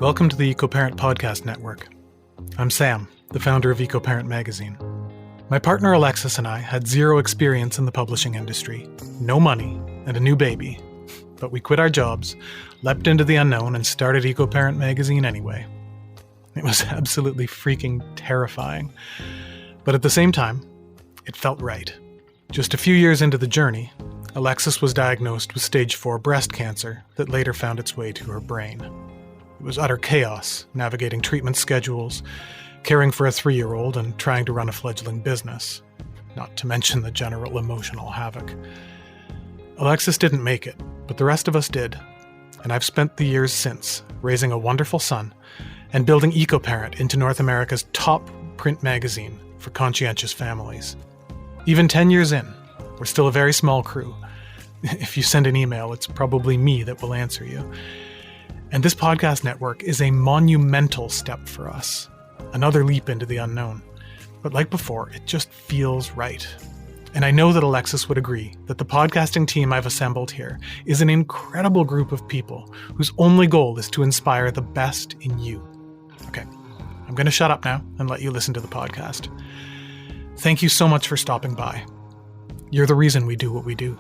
Welcome to the EcoParent Podcast Network. I'm Sam, the founder of EcoParent magazine. My partner Alexis and I had zero experience in the publishing industry, no money, and a new baby. But we quit our jobs, leapt into the unknown, and started EcoParent magazine anyway. It was absolutely freaking terrifying. But at the same time, it felt right. Just a few years into the journey, Alexis was diagnosed with stage 4 breast cancer that later found its way to her brain. It was utter chaos, navigating treatment schedules, caring for a 3-year-old, and trying to run a fledgling business, not to mention the general emotional havoc. Alexis didn't make it, but the rest of us did, and I've spent the years since raising a wonderful son and building EcoParent into North America's top print magazine for conscientious families. Even 10 years in, we're still a very small crew. If you send an email, it's probably me that will answer you. And this podcast network is a monumental step for us, another leap into the unknown. But like before, it just feels right. And I know that Alexis would agree that the podcasting team I've assembled here is an incredible group of people whose only goal is to inspire the best in you. Okay, I'm going to shut up now and let you listen to the podcast. Thank you so much for stopping by. You're the reason we do what we do.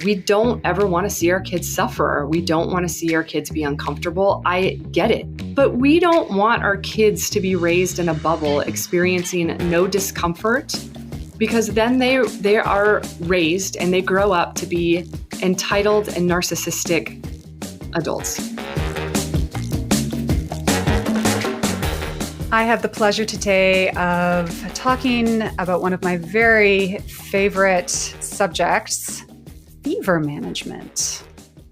We don't ever want to see our kids suffer. We don't want to see our kids be uncomfortable. I get it. But we don't want our kids to be raised in a bubble experiencing no discomfort, because then they are raised and they grow up to be entitled and narcissistic adults. I have the pleasure today of talking about one of my very favorite subjects, fever management.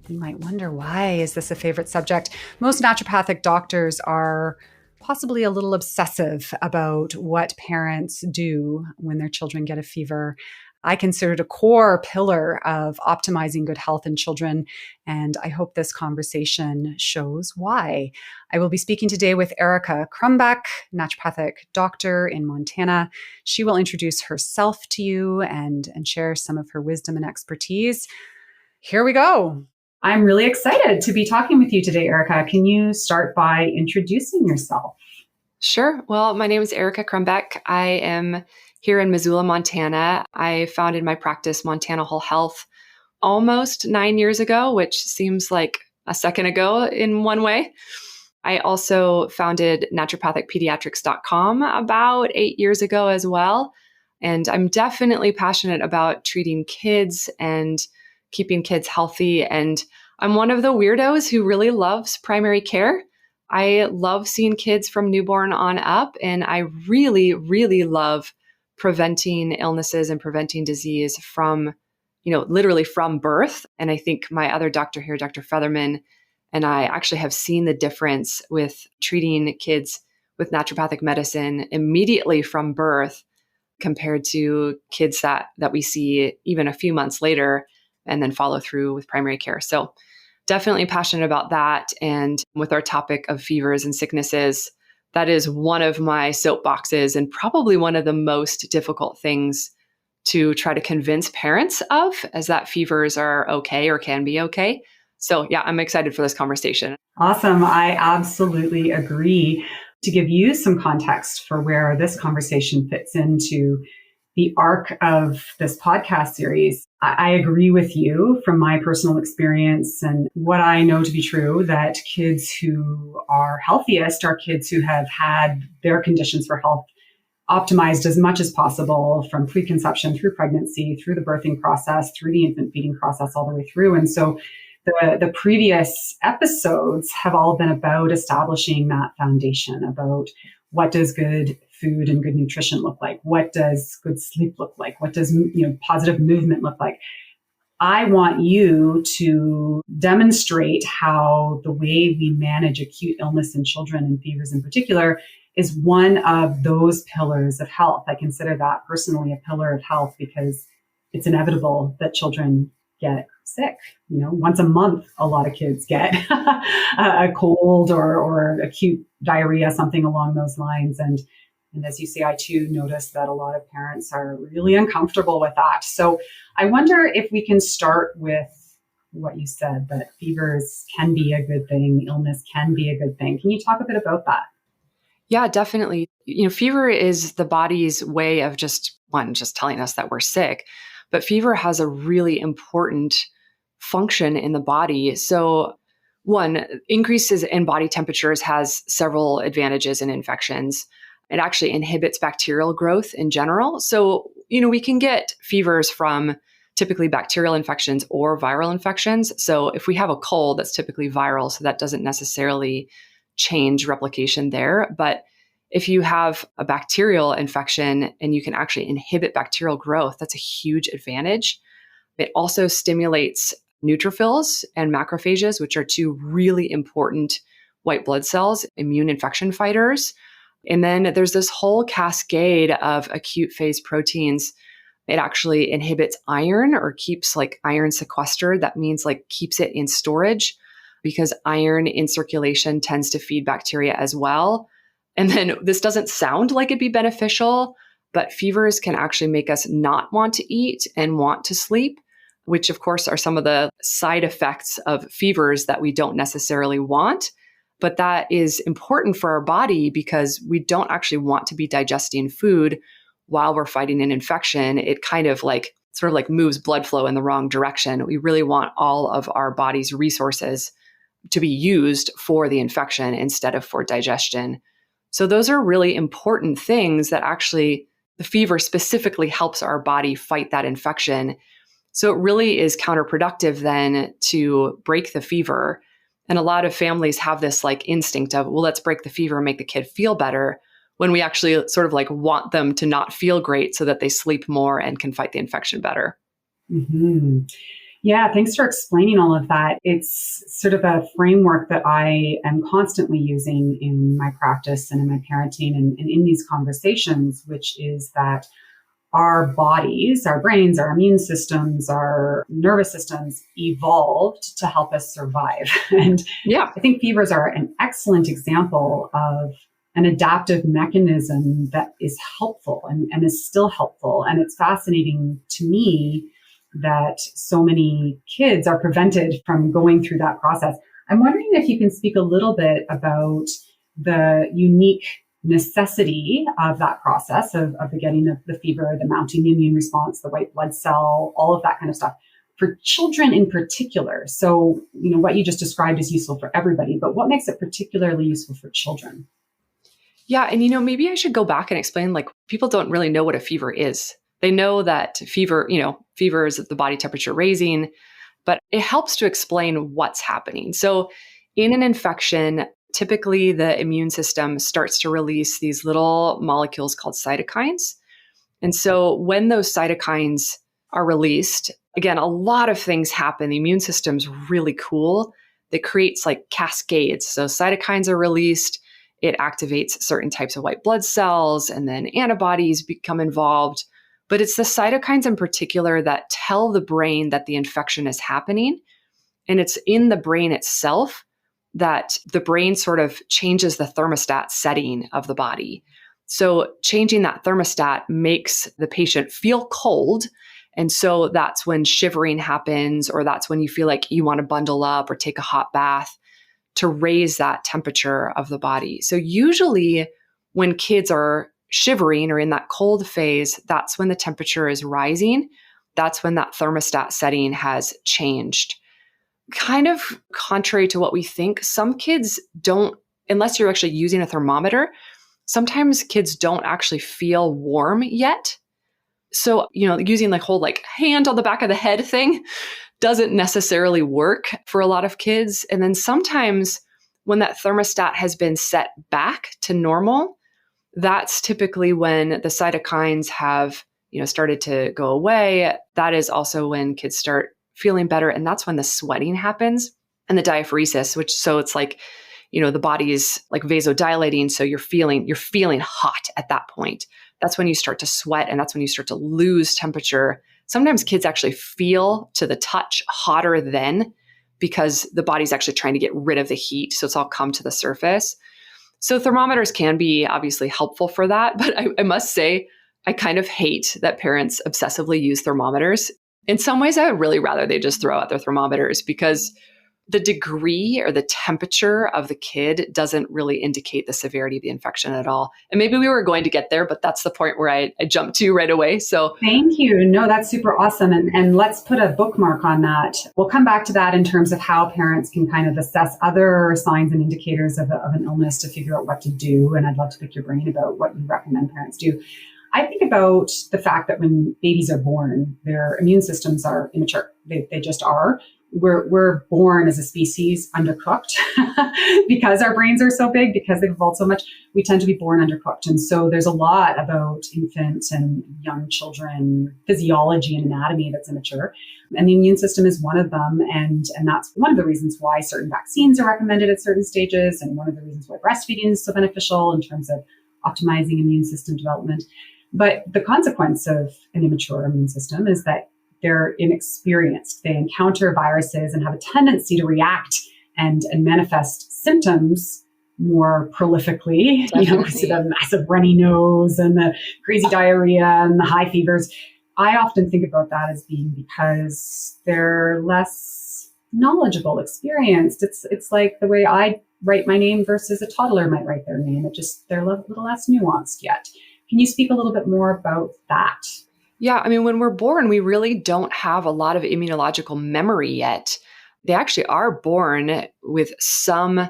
You might wonder, why is this a favorite subject? Most naturopathic doctors are possibly a little obsessive about what parents do when their children get a fever. I consider it a core pillar of optimizing good health in children, and I hope this conversation shows why. I will be speaking today with Erika Krumbeck, naturopathic doctor in Montana. She will introduce herself to you and share some of her wisdom and expertise. Here we go. I'm really excited to be talking with you today, Erika. Can you start by introducing yourself? Sure. Well, my name is Erika Krumbeck. I am here in Missoula, Montana. I founded my practice, Montana Whole Health, almost 9 years ago, which seems like a second ago in one way. I also founded naturopathicpediatrics.com about 8 years ago as well. And I'm definitely passionate about treating kids and keeping kids healthy. And I'm one of the weirdos who really loves primary care. I love seeing kids from newborn on up, and I really, really love preventing illnesses and preventing disease from, literally from birth. And I think my other doctor here, Dr. Featherman, and I actually have seen the difference with treating kids with naturopathic medicine immediately from birth compared to kids that we see even a few months later and then follow through with primary care. So definitely passionate about that. And with our topic of fevers and sicknesses, that is one of my soapboxes and probably one of the most difficult things to try to convince parents of, as that fevers are okay or can be okay. So yeah, I'm excited for this conversation. Awesome. I absolutely agree. To give you some context for where this conversation fits into the arc of this podcast series, I agree with you from my personal experience and what I know to be true, that kids who are healthiest are kids who have had their conditions for health optimized as much as possible from preconception through pregnancy, through the birthing process, through the infant feeding process, all the way through. And so the previous episodes have all been about establishing that foundation, about what does good food and good nutrition look like? What does good sleep look like? What does positive movement look like? I want you to demonstrate how the way we manage acute illness in children and fevers in particular is one of those pillars of health. I consider that personally a pillar of health because it's inevitable that children get sick. Once a month, a lot of kids get a cold or acute diarrhea, something along those lines. And And as you say, I too notice that a lot of parents are really uncomfortable with that. So I wonder if we can start with what you said, that fevers can be a good thing, illness can be a good thing. Can you talk a bit about that? Yeah, definitely. Fever is the body's way of just telling us that we're sick. But fever has a really important function in the body. So, one, increases in body temperatures has several advantages in infections. It actually inhibits bacterial growth in general. So, we can get fevers from typically bacterial infections or viral infections. So, if we have a cold, that's typically viral. So, that doesn't necessarily change replication there. But if you have a bacterial infection and you can actually inhibit bacterial growth, that's a huge advantage. It also stimulates neutrophils and macrophages, which are two really important white blood cells, immune infection fighters. And then there's this whole cascade of acute phase proteins. It actually inhibits iron or keeps iron sequestered. That means keeps it in storage, because iron in circulation tends to feed bacteria as well. And then this doesn't sound like it'd be beneficial, but fevers can actually make us not want to eat and want to sleep, which of course are some of the side effects of fevers that we don't necessarily want. But that is important for our body because we don't actually want to be digesting food while we're fighting an infection. It kind of moves blood flow in the wrong direction. We really want all of our body's resources to be used for the infection instead of for digestion. So those are really important things that actually the fever specifically helps our body fight that infection. So it really is counterproductive then to break the fever. And a lot of families have this instinct of, well, let's break the fever and make the kid feel better, when we actually sort of want them to not feel great so that they sleep more and can fight the infection better. Mm-hmm. Yeah, thanks for explaining all of that. It's sort of a framework that I am constantly using in my practice and in my parenting and in these conversations, which is that our bodies, our brains, our immune systems, our nervous systems evolved to help us survive. And yeah, I think fevers are an excellent example of an adaptive mechanism that is helpful and is still helpful. And it's fascinating to me that so many kids are prevented from going through that process. I'm wondering if you can speak a little bit about the unique necessity of that process of the getting of the fever, the mounting immune response, the white blood cell, all of that kind of stuff for children in particular. So, what you just described is useful for everybody, but what makes it particularly useful for children? Yeah. And, maybe I should go back and explain, people don't really know what a fever is. They know that fever is the body temperature raising, but it helps to explain what's happening. So in an infection, typically the immune system starts to release these little molecules called cytokines. And so when those cytokines are released, again, a lot of things happen. The immune system's really cool. It creates cascades. So cytokines are released. It activates certain types of white blood cells, and then antibodies become involved. But it's the cytokines in particular that tell the brain that the infection is happening. And it's in the brain itself that the brain sort of changes the thermostat setting of the body. So changing that thermostat makes the patient feel cold. And so that's when shivering happens, or that's when you feel like you want to bundle up or take a hot bath to raise that temperature of the body. So usually when kids are shivering or in that cold phase, that's when the temperature is rising. That's when that thermostat setting has changed. Kind of contrary to what we think, some kids don't, unless you're actually using a thermometer, sometimes kids don't actually feel warm yet. So, using the whole hand on the back of the head thing doesn't necessarily work for a lot of kids. And then sometimes when that thermostat has been set back to normal, that's typically when the cytokines have, started to go away. That is also when kids start feeling better. And that's when the sweating happens and the diaphoresis, so it's the body is vasodilating. So you're feeling hot at that point. That's when you start to sweat, and that's when you start to lose temperature. Sometimes kids actually feel to the touch hotter then, because the body's actually trying to get rid of the heat. So it's all come to the surface. So thermometers can be obviously helpful for that, but I must say, I kind of hate that parents obsessively use thermometers. In some ways, I would really rather they just throw out their thermometers, because the degree or the temperature of the kid doesn't really indicate the severity of the infection at all. And maybe we were going to get there, but that's the point where I jumped to right away. So thank you. No, that's super awesome. And let's put a bookmark on that. We'll come back to that in terms of how parents can kind of assess other signs and indicators of an illness to figure out what to do. And I'd love to pick your brain about what you recommend parents do. I think about the fact that when babies are born, their immune systems are immature. They just are. We're born as a species undercooked because our brains are so big, because they've evolved so much. We tend to be born undercooked. And so there's a lot about infant and young children physiology and anatomy that's immature. And the immune system is one of them. And that's one of the reasons why certain vaccines are recommended at certain stages, and one of the reasons why breastfeeding is so beneficial in terms of optimizing immune system development. But the consequence of an immature immune system is that they're inexperienced. They encounter viruses and have a tendency to react and manifest symptoms more prolifically. Definitely. You know, we see the massive runny nose and the crazy diarrhea and the high fevers. I often think about that as being because they're less knowledgeable, experienced. It's like the way I write my name versus a toddler might write their name. They're a little less nuanced yet. Can you speak a little bit more about that? Yeah, I mean, when we're born, we really don't have a lot of immunological memory yet. They actually are born with some,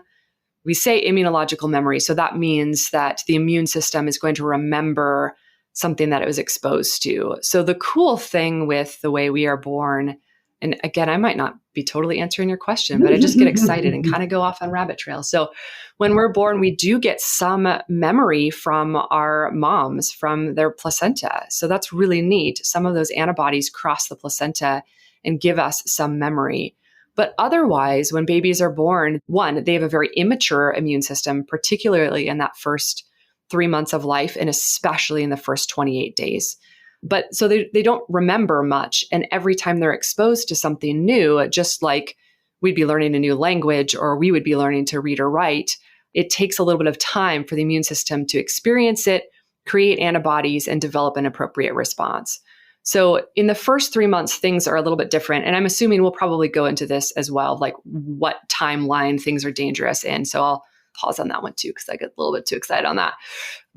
we say immunological memory. So that means that the immune system is going to remember something that it was exposed to. So the cool thing with the way we are born, and again, I might not be totally answering your question, but I just get excited and kind of go off on rabbit trails. So when we're born, we do get some memory from our moms, from their placenta. So that's really neat. Some of those antibodies cross the placenta and give us some memory. But otherwise, when babies are born, one, they have a very immature immune system, particularly in that first 3 months of life, and especially in the first 28 days. But so they don't remember much. And every time they're exposed to something new, just like we'd be learning a new language or we would be learning to read or write, it takes a little bit of time for the immune system to experience it, create antibodies, and develop an appropriate response. So in the first 3 months, things are a little bit different. And I'm assuming we'll probably go into this as well, like what timeline things are dangerous in. So I'll pause on that one too, because I get a little bit too excited on that.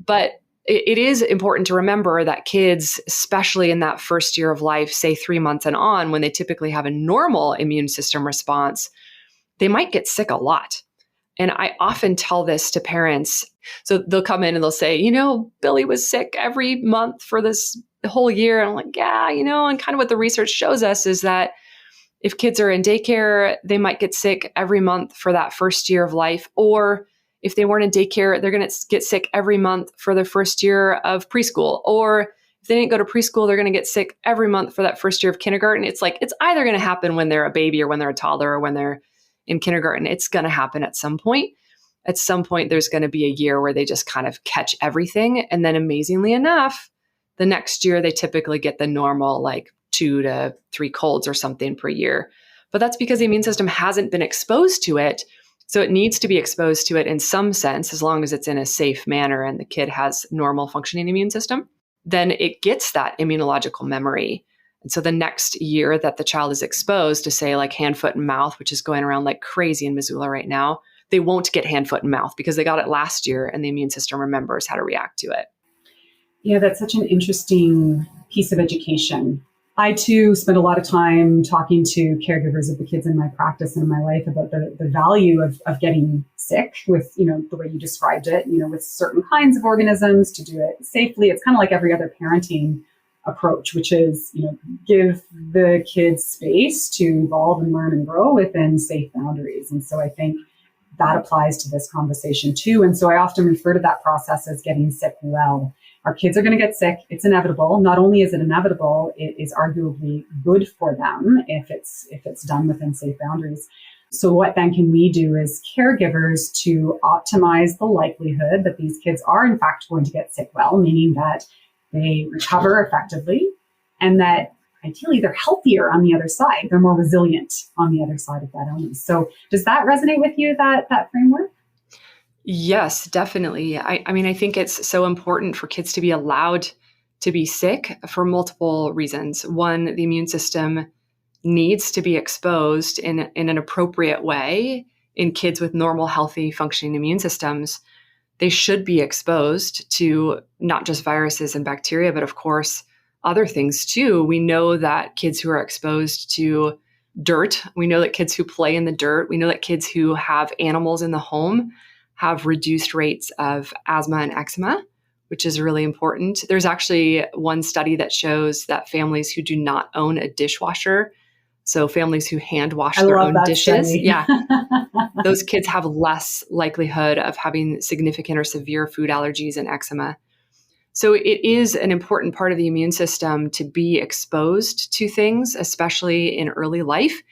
But it is important to remember that kids, especially in that first year of life, say 3 months and on, when they typically have a normal immune system response, they might get sick a lot. And I often tell this to parents. So they'll come in and they'll say, Billy was sick every month for this whole year. And I'm like, yeah, and kind of what the research shows us is that if kids are in daycare, they might get sick every month for that first year of life. Or if they weren't in daycare, they're going to get sick every month for their first year of preschool. Or if they didn't go to preschool, they're going to get sick every month for that first year of kindergarten. It's like, it's either going to happen when they're a baby or when they're a toddler or when they're in kindergarten. It's going to happen at some point. At some point, there's going to be a year where they just kind of catch everything. And then amazingly enough, the next year, they typically get the normal like 2 to 3 colds or something per year. But that's because the immune system hasn't been exposed to it. So it needs to be exposed to it in some sense, as long as it's in a safe manner and the kid has normal functioning immune system, then it gets that immunological memory. And so the next year that the child is exposed to, say, like hand, foot, and mouth, which is going around like crazy in Missoula right now, they won't get hand, foot, and mouth because they got it last year and the immune system remembers how to react to it. Yeah, that's such an interesting piece of education. I too spend a lot of time talking to caregivers of the kids in my practice and in my life about the value of getting sick with, the way you described it, with certain kinds of organisms to do it safely. It's kind of like every other parenting approach, which is, give the kids space to evolve and learn and grow within safe boundaries. And so I think that applies to this conversation too. And so I often refer to that process as getting sick well. Our kids are going to get sick. It's inevitable. Not only is it inevitable, it is arguably good for them if it's done within safe boundaries. So what then can we do as caregivers to optimize the likelihood that these kids are in fact going to get sick well, meaning that they recover effectively and that ideally they're healthier on the other side. They're more resilient on the other side of that illness. So does that resonate with you, that framework? Yes, definitely. I mean, I think it's so important for kids to be allowed to be sick for multiple reasons. One, the immune system needs to be exposed in an appropriate way in kids with normal, healthy, functioning immune systems. They should be exposed to not just viruses and bacteria, but of course, other things too. We know that kids who are exposed to dirt, we know that kids who play in the dirt, we know that kids who have animals in the home have reduced rates of asthma and eczema, which is really important. There's actually one study that shows that families who do not own a dishwasher, so families who hand wash their own dishes, study. yeah, those kids have less likelihood of having significant or severe food allergies and eczema. So it is an important part of the immune system to be exposed to things, especially in early life.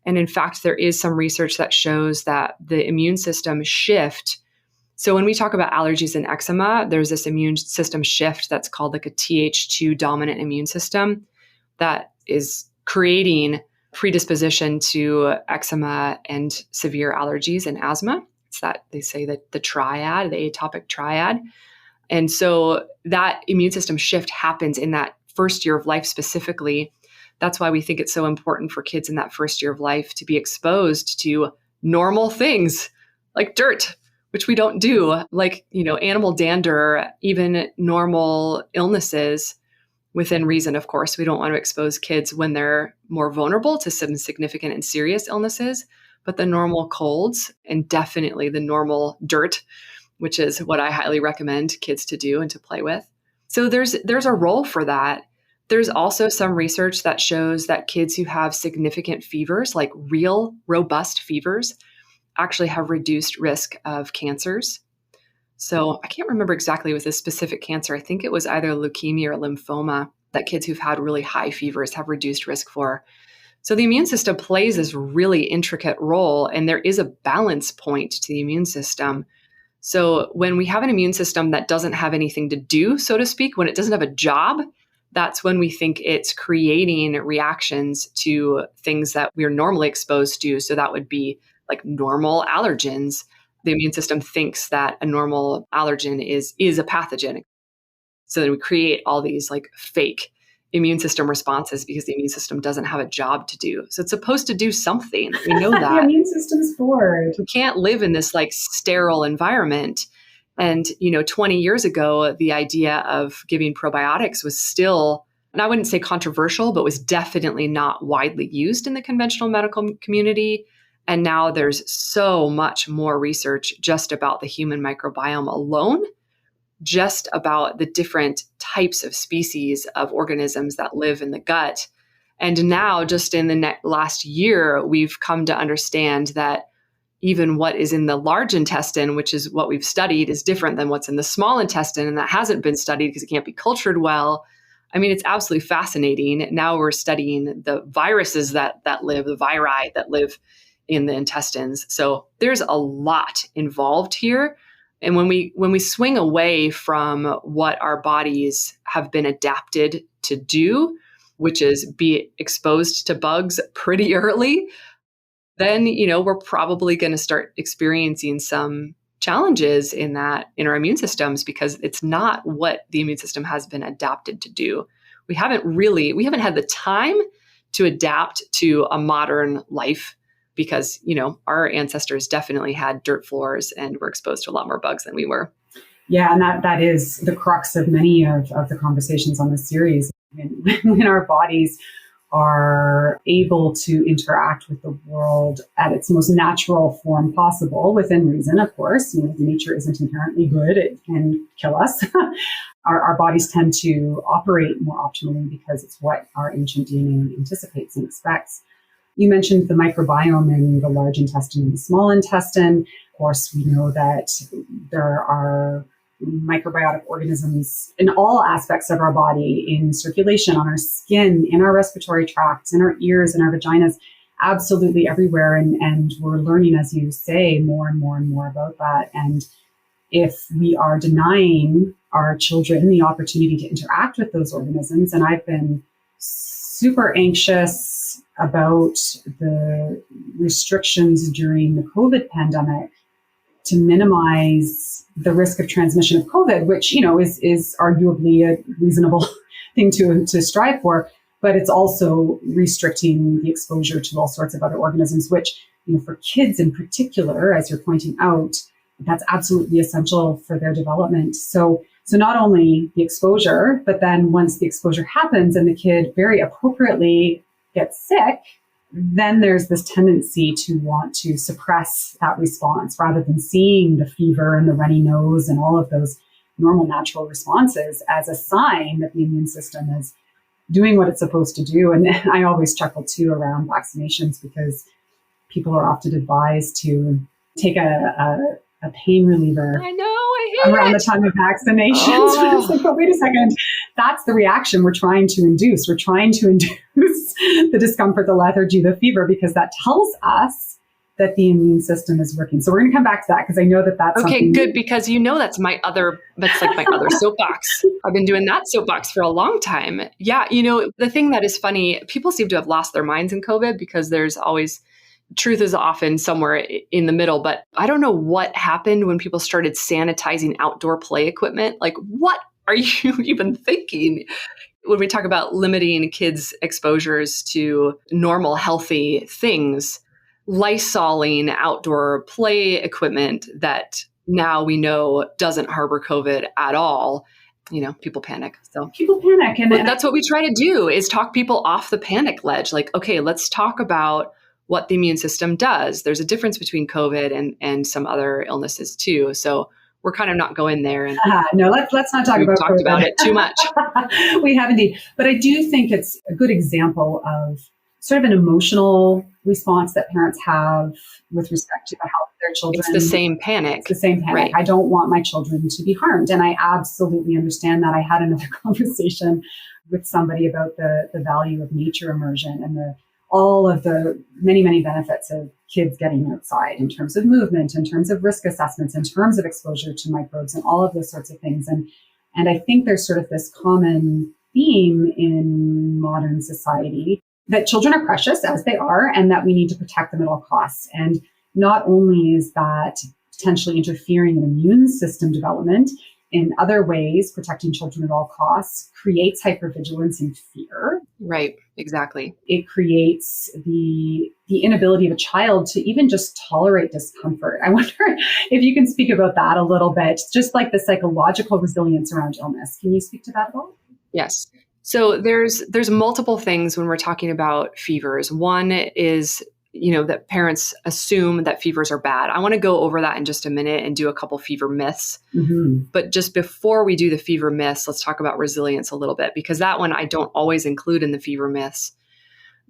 And in fact, there is some research that shows that the immune system shift. So when we talk about allergies and eczema, there's this immune system shift that's called like a Th2 dominant immune system that is creating predisposition to eczema and severe allergies and asthma. It's that they say that the triad, the atopic triad. And so that immune system shift happens in that first year of life specifically. That's why we think it's so important for kids in that first year of life to be exposed to normal things like dirt, which we don't do, like, animal dander, even normal illnesses within reason, of course. We don't want to expose kids when they're more vulnerable to some significant and serious illnesses, but the normal colds and definitely the normal dirt, which is what I highly recommend kids to do and to play with. So there's a role for that. There's also some research that shows that kids who have significant fevers, like real robust fevers, actually have reduced risk of cancers. So I can't remember exactly with this specific cancer. I think it was either leukemia or lymphoma that kids who've had really high fevers have reduced risk for. So the immune system plays this really intricate role, and there is a balance point to the immune system. So when we have an immune system that doesn't have anything to do, so to speak, when it doesn't have a job, that's when we think it's creating reactions to things that we're normally exposed to. So that would be like normal allergens. The immune system thinks that a normal allergen is a pathogen. So then we create all these like fake immune system responses because the immune system doesn't have a job to do. So it's supposed to do something. We know that. The immune system's bored. We can't live in this like sterile environment. And, 20 years ago, the idea of giving probiotics was still, and I wouldn't say controversial, but was definitely not widely used in the conventional medical community. And now there's so much more research just about the human microbiome alone, just about the different types of species of organisms that live in the gut. And now, just in the last year, we've come to understand that even what is in the large intestine, which is what we've studied, is different than what's in the small intestine. And that hasn't been studied because it can't be cultured well. I mean, it's absolutely fascinating. Now we're studying the viruses that live, the viri that live in the intestines. So there's a lot involved here. And when we swing away from what our bodies have been adapted to do, which is be exposed to bugs pretty early, then, we're probably going to start experiencing some challenges in our immune systems because it's not what the immune system has been adapted to do. We haven't had the time to adapt to a modern life because, our ancestors definitely had dirt floors and were exposed to a lot more bugs than we were. Yeah, and that is the crux of many of the conversations on this series. When our bodies are able to interact with the world at its most natural form possible, within reason, of course. Nature isn't inherently good. It can kill us. Our bodies tend to operate more optimally because it's what our ancient DNA anticipates and expects. You mentioned the microbiome in the large intestine and the small intestine. Of course, we know that there are microbiotic organisms in all aspects of our body, in circulation, on our skin, in our respiratory tracts, in our ears, in our vaginas, absolutely everywhere. And we're learning, as you say, more and more and more about that. And if we are denying our children the opportunity to interact with those organisms, and I've been super anxious about the restrictions during the COVID pandemic to minimize the risk of transmission of COVID, which, is arguably a reasonable thing to strive for. But it's also restricting the exposure to all sorts of other organisms, which, for kids in particular, as you're pointing out, that's absolutely essential for their development. So not only the exposure, but then once the exposure happens and the kid very appropriately gets sick, then there's this tendency to want to suppress that response rather than seeing the fever and the runny nose and all of those normal natural responses as a sign that the immune system is doing what it's supposed to do. And I always chuckle too around vaccinations because people are often advised to take a pain reliever. I know, I hate around it. the time of vaccinations. Oh. It's like, but wait a second. That's the reaction we're trying to induce. We're trying to induce the discomfort, the lethargy, the fever, because that tells us that the immune system is working. So we're going to come back to that because I know that that's okay, something. good, because that's my other soapbox. I've been doing that soapbox for a long time. Yeah, the thing that is funny, people seem to have lost their minds in COVID because there's always, truth is often somewhere in the middle, but I don't know what happened when people started sanitizing outdoor play equipment. Like, what are you even thinking? When we talk about limiting kids' exposures to normal, healthy things, Lysoling outdoor play equipment that now we know doesn't harbor COVID at all, people panic. So people panic. And that's what we try to do, is talk people off the panic ledge. Like, okay, let's talk about what the immune system does. There's a difference between COVID and some other illnesses too. So we're kind of not going there. And no, let's not talk about talked COVID. about it too much. We have indeed. But I do think it's a good example of sort of an emotional response that parents have with respect to the health of their children. It's the same panic. It's the same panic. Right. I don't want my children to be harmed. And I absolutely understand that. I had another conversation with somebody about the value of nature immersion and all of the many, many benefits of kids getting outside in terms of movement, in terms of risk assessments, in terms of exposure to microbes and all of those sorts of things. And I think there's sort of this common theme in modern society that children are precious as they are, and that we need to protect them at all costs. And not only is that potentially interfering in immune system development, in other ways, protecting children at all costs creates hypervigilance and fear. Right, exactly. It creates the inability of a child to even just tolerate discomfort. I wonder if you can speak about that a little bit, just like the psychological resilience around illness. Can you speak to that at all? Yes. So there's multiple things when we're talking about fevers. One is, that parents assume that fevers are bad. I want to go over that in just a minute and do a couple fever myths. Mm-hmm. But just before we do the fever myths, let's talk about resilience a little bit, because that one I don't always include in the fever myths.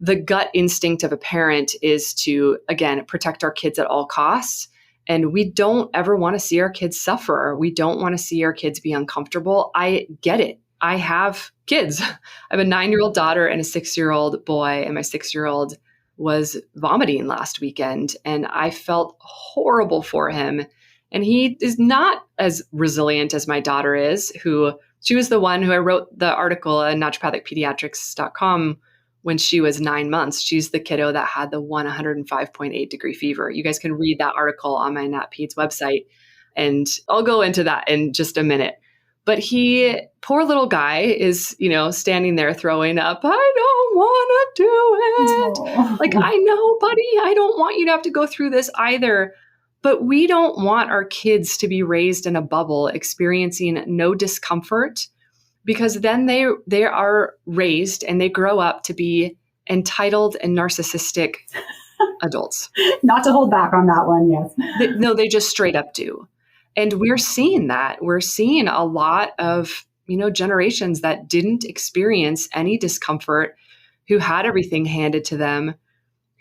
The gut instinct of a parent is to, again, protect our kids at all costs. And we don't ever want to see our kids suffer. We don't want to see our kids be uncomfortable. I get it. I have kids. I have a 9-year-old daughter and a 6-year-old boy, and my 6-year-old was vomiting last weekend, and I felt horrible for him. And he is not as resilient as my daughter is, she was the one who I wrote the article at naturopathicpediatrics.com when she was 9 months. She's the kiddo that had the 105.8 degree fever. You guys can read that article on my NatPeds website, and I'll go into that in just a minute. But poor little guy is, standing there throwing up. I don't want to do it. Oh. Like, I know, buddy, I don't want you to have to go through this either. But we don't want our kids to be raised in a bubble experiencing no discomfort, because then they are raised and they grow up to be entitled and narcissistic adults. Not to hold back on that one, yes. They just straight up do. And we're seeing that. We're seeing a lot of, generations that didn't experience any discomfort, who had everything handed to them,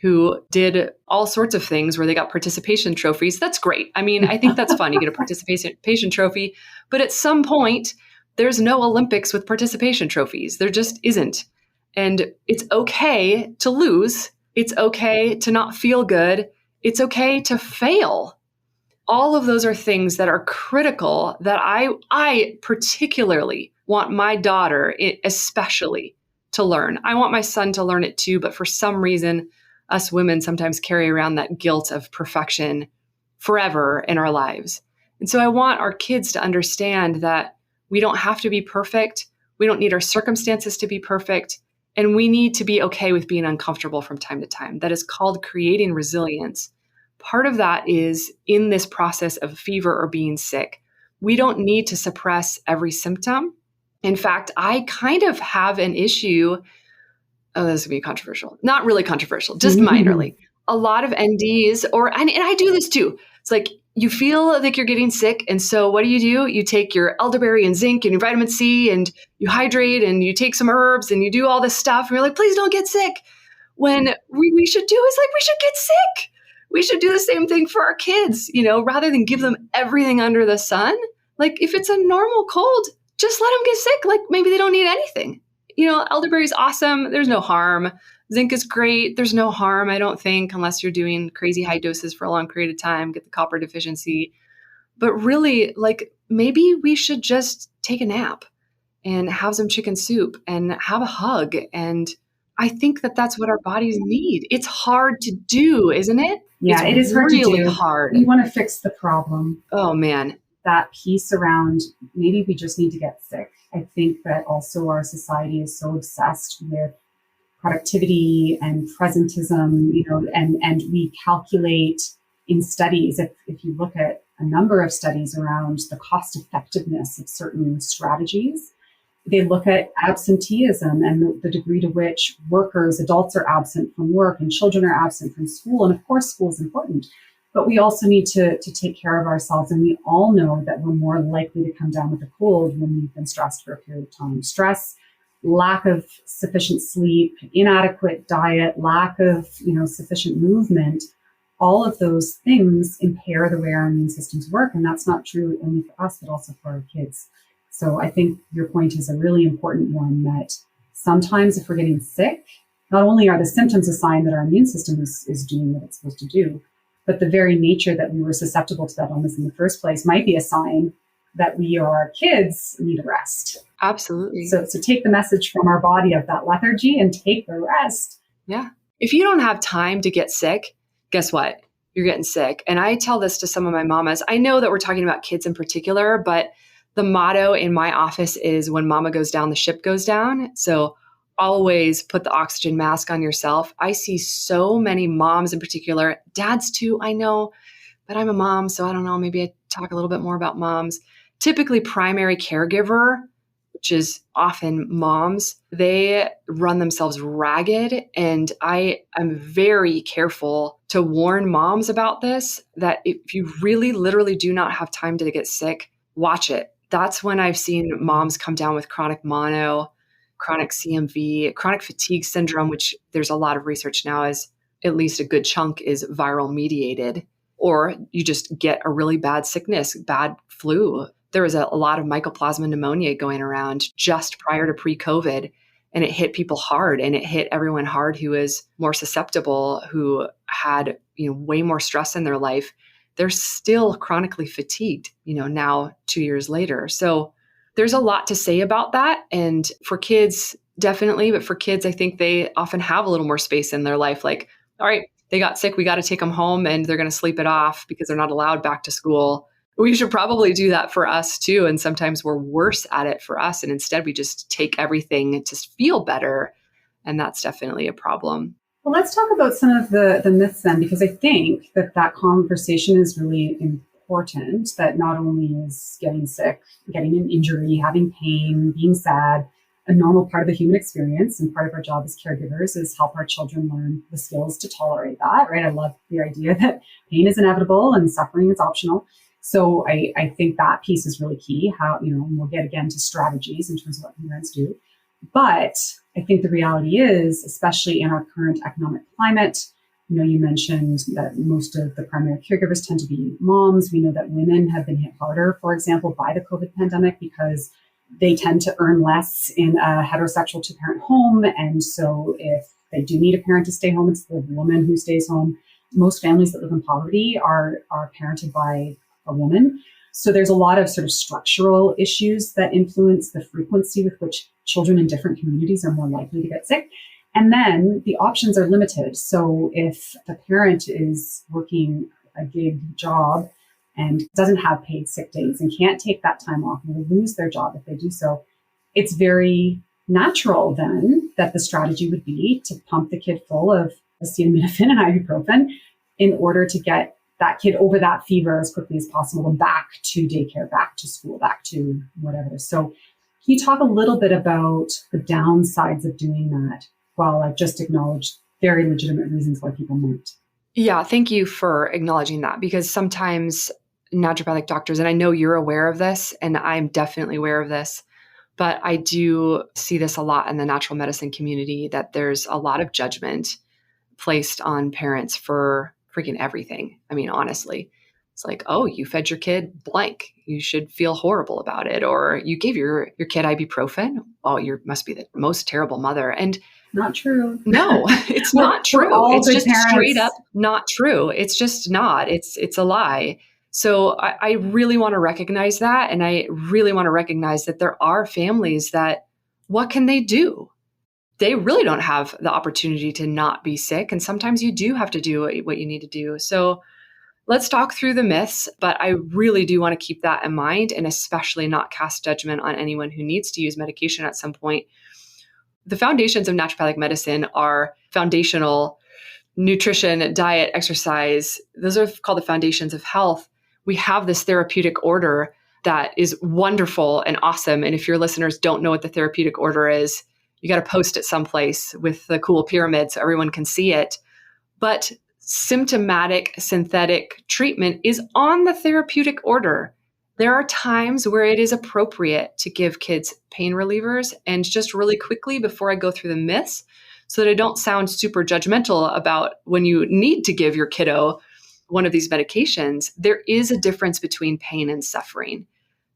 who did all sorts of things where they got participation trophies. That's great. I mean, I think that's fun. You get a participation trophy, but at some point, there's no Olympics with participation trophies. There just isn't. And it's okay to lose. It's okay to not feel good. It's okay to fail. All of those are things that are critical that I particularly want my daughter especially to learn. I want my son to learn it too, but for some reason, us women sometimes carry around that guilt of perfection forever in our lives. And so I want our kids to understand that we don't have to be perfect. We don't need our circumstances to be perfect. And we need to be okay with being uncomfortable from time to time. That is called creating resilience. Part of that is in this process of fever or being sick. We don't need to suppress every symptom. In fact, I kind of have an issue. Oh, this is going to be controversial. Not really controversial, just minorly. A lot of NDs, and I do this too. It's like you feel like you're getting sick. And so what do? You take your elderberry and zinc and your vitamin C and you hydrate and you take some herbs and you do all this stuff. And you're like, please don't get sick. When we should do is like, we should get sick. We should do the same thing for our kids, rather than give them everything under the sun. Like if it's a normal cold, just let them get sick. Like maybe they don't need anything. Elderberry is awesome. There's no harm. Zinc is great. There's no harm, I don't think, unless you're doing crazy high doses for a long period of time, get the copper deficiency. But really, like maybe we should just take a nap and have some chicken soup and have a hug. And I think that that's what our bodies need. It's hard to do, isn't it? Yeah, it is hard really to do. Hard. You want to fix the problem. Oh, man. That piece around maybe we just need to get sick. I think that also our society is so obsessed with productivity and presentism, and we calculate in studies, if you look at a number of studies around the cost effectiveness of certain strategies, they look at absenteeism and the degree to which adults are absent from work and children are absent from school. And of course, school is important, but we also need to take care of ourselves. And we all know that we're more likely to come down with a cold when we've been stressed for a period of time. Stress, lack of sufficient sleep, inadequate diet, lack of sufficient movement, all of those things impair the way our immune systems work. And that's not true only for us, but also for our kids. So I think your point is a really important one, that sometimes if we're getting sick, not only are the symptoms a sign that our immune system is doing what it's supposed to do, but the very nature that we were susceptible to that illness in the first place might be a sign that we or our kids need a rest. Absolutely. So take the message from our body of that lethargy and take the rest. Yeah. If you don't have time to get sick, guess what? You're getting sick. And I tell this to some of my mamas. I know that we're talking about kids in particular, but the motto in my office is when mama goes down, the ship goes down. So always put the oxygen mask on yourself. I see so many moms in particular, dads too, I know, but I'm a mom, so I don't know, maybe I talk a little bit more about moms. Typically primary caregiver, which is often moms, they run themselves ragged. And I am very careful to warn moms about this, that if you really literally do not have time to get sick, watch it. That's when I've seen moms come down with chronic mono, chronic CMV, chronic fatigue syndrome, which there's a lot of research now is at least a good chunk is viral mediated, or you just get a really bad sickness, bad flu. There was a lot of mycoplasma pneumonia going around just prior to pre-COVID, and it hit people hard, and it hit everyone hard who is more susceptible, who had way more stress in their life. They're still chronically fatigued, now 2 years later. So there's a lot to say about that. And for kids, definitely. But for kids, I think they often have a little more space in their life. Like, all right, they got sick. We got to take them home and they're going to sleep it off because they're not allowed back to school. We should probably do that for us too. And sometimes we're worse at it for us. And instead we just take everything to feel better. And that's definitely a problem. Well, let's talk about some of the myths then, because I think that conversation is really important, that not only is getting sick, getting an injury, having pain, being sad, a normal part of the human experience, and part of our job as caregivers is help our children learn the skills to tolerate that, right? I love the idea that pain is inevitable and suffering is optional. So I think that piece is really key, how, and we'll get again to strategies in terms of what parents do. But I think the reality is, especially in our current economic climate, you mentioned that most of the primary caregivers tend to be moms. We know that women have been hit harder, for example, by the COVID pandemic because they tend to earn less in a heterosexual two-parent home. And so if they do need a parent to stay home, it's the woman who stays home. Most families that live in poverty are parented by a woman. So there's a lot of sort of structural issues that influence the frequency with which children in different communities are more likely to get sick. And then the options are limited. So if the parent is working a gig job and doesn't have paid sick days and can't take that time off and will lose their job if they do so, it's very natural then that the strategy would be to pump the kid full of acetaminophen and ibuprofen in order to get that kid over that fever as quickly as possible and back to daycare, back to school, back to whatever. So can you talk a little bit about the downsides of doing that while I've just acknowledged very legitimate reasons why people might? Yeah, thank you for acknowledging that, because sometimes naturopathic doctors, and I know you're aware of this, and I'm definitely aware of this, but I do see this a lot in the natural medicine community, that there's a lot of judgment placed on parents for freaking everything. I mean, honestly, it's like, oh, you fed your kid blank. You should feel horrible about it. Or you gave your kid ibuprofen. Oh, you must be the most terrible mother. And not true. No, it's not true. It's just parents. Straight up not true. It's just not. It's a lie. So I really want to recognize that. And I really want to recognize that there are families that, what can they do? They really don't have the opportunity to not be sick. And sometimes you do have to do what you need to do. So let's talk through the myths, but I really do want to keep that in mind, and especially not cast judgment on anyone who needs to use medication at some point. The foundations of naturopathic medicine are foundational: nutrition, diet, exercise. Those are called the foundations of health. We have this therapeutic order that is wonderful and awesome. And if your listeners don't know what the therapeutic order is, you got to post it someplace with the cool pyramid so everyone can see it. But symptomatic synthetic treatment is on the therapeutic order. There are times where it is appropriate to give kids pain relievers. And just really quickly, before I go through the myths, so that I don't sound super judgmental about when you need to give your kiddo one of these medications, there is a difference between pain and suffering.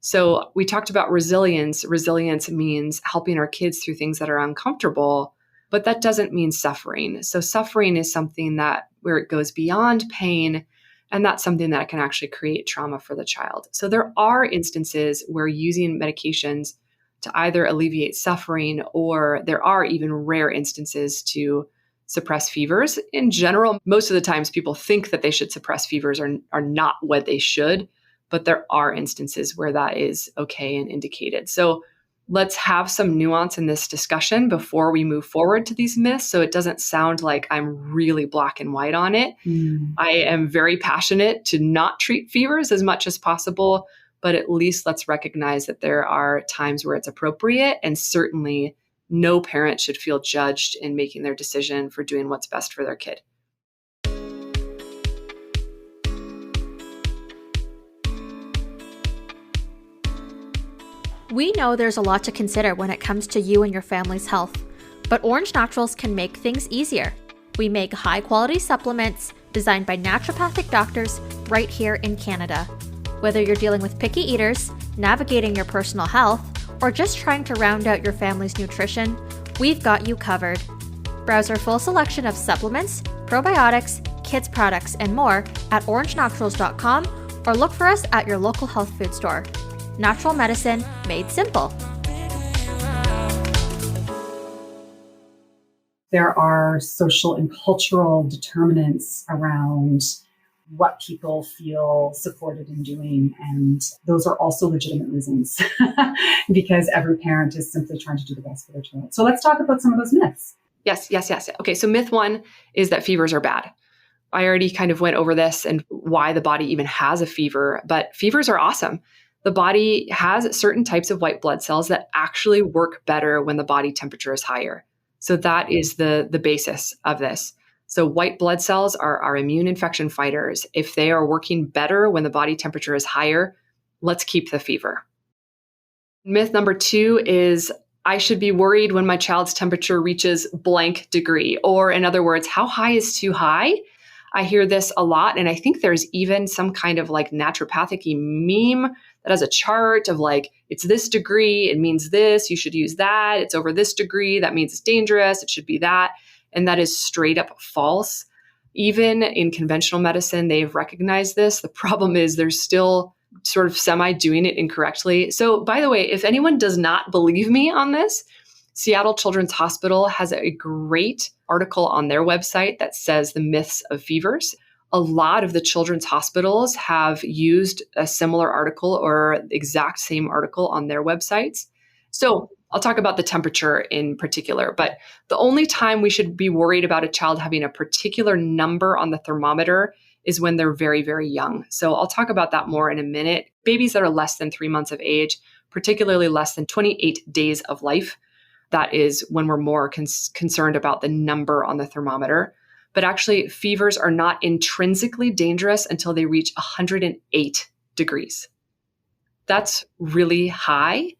So we talked about resilience. Resilience means helping our kids through things that are uncomfortable, but that doesn't mean suffering. So suffering is something that where it goes beyond pain, and that's something that can actually create trauma for the child. So there are instances where using medications to either alleviate suffering, or there are even rare instances to suppress fevers. In general, most of the times people think that they should suppress fevers are not what they should, but there are instances where that is okay and indicated. So let's have some nuance in this discussion before we move forward to these myths, so it doesn't sound like I'm really black and white on it. I am very passionate to not treat fevers as much as possible, but at least let's recognize that there are times where it's appropriate, and certainly no parent should feel judged in making their decision for doing what's best for their kid. We know there's a lot to consider when it comes to you and your family's health, but Orange Naturals can make things easier. We make high-quality supplements designed by naturopathic doctors right here in Canada. Whether you're dealing with picky eaters, navigating your personal health, or just trying to round out your family's nutrition, we've got you covered. Browse our full selection of supplements, probiotics, kids products, and more at orangenaturals.com, or look for us at your local health food store. Natural medicine made simple. There are social and cultural determinants around what people feel supported in doing. And those are also legitimate reasons because every parent is simply trying to do the best for their child. So let's talk about some of those myths. Yes. Okay, so myth one is that fevers are bad. I already kind of went over this and why the body even has a fever, but fevers are awesome. The body has certain types of white blood cells that actually work better when the body temperature is higher. So that is the basis of this. So white blood cells are our immune infection fighters. If they are working better when the body temperature is higher, let's keep the fever. Myth number two is I should be worried when my child's temperature reaches blank degree, or in other words, how high is too high? I hear this a lot. And I think there's even some kind of like naturopathic-y meme that has a chart of like, it's this degree, it means this, you should use that. It's over this degree, that means it's dangerous, it should be that. And that is straight up false. Even in conventional medicine, they've recognized this. The problem is there's still sort of semi doing it incorrectly. So by the way, if anyone does not believe me on this, Seattle Children's Hospital has a great article on their website that says the myths of fevers. A lot of the children's hospitals have used a similar article or the exact same article on their websites. So I'll talk about the temperature in particular, but the only time we should be worried about a child having a particular number on the thermometer is when they're very, very young. So I'll talk about that more in a minute. Babies that are less than 3 months of age, particularly less than 28 days of life, that is when we're more concerned about the number on the thermometer. But actually, fevers are not intrinsically dangerous until they reach 108 degrees. That's really high.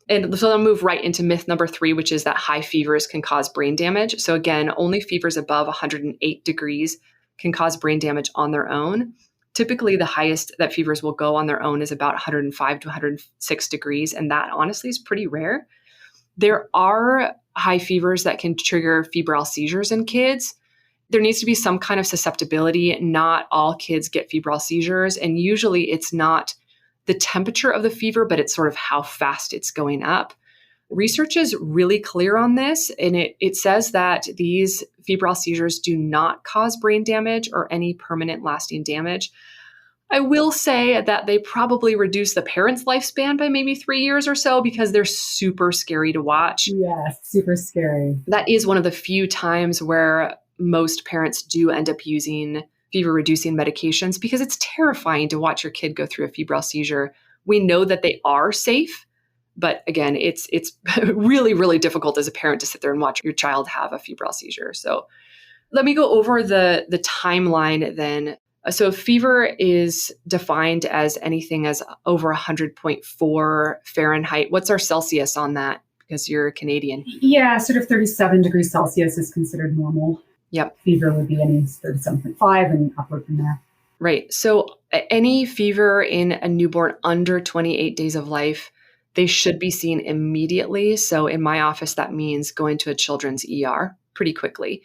And so I'll move right into myth number 3, which is that high fevers can cause brain damage. So again, only fevers above 108 degrees can cause brain damage on their own. Typically, the highest that fevers will go on their own is about 105 to 106 degrees. And that honestly is pretty rare. There are high fevers that can trigger febrile seizures in kids. There needs to be some kind of susceptibility. Not all kids get febrile seizures. And usually it's not the temperature of the fever, but it's sort of how fast it's going up. Research is really clear on this, and it says that these febrile seizures do not cause brain damage or any permanent lasting damage. I will say that they probably reduce the parent's lifespan by maybe 3 years or so because they're super scary to watch. Yes, super scary. That is one of the few times where most parents do end up using fever-reducing medications because it's terrifying to watch your kid go through a febrile seizure. We know that they are safe, but again, it's really, really difficult as a parent to sit there and watch your child have a febrile seizure. So let me go over the timeline then. So fever is defined as anything as over 100.4 Fahrenheit. What's our Celsius on that? Because you're Canadian. Yeah, sort of 37 degrees Celsius is considered normal. Yep. Fever would be any 37.5 and upward from there. Right. So any fever in a newborn under 28 days of life, they should be seen immediately. So in my office, that means going to a children's ER pretty quickly.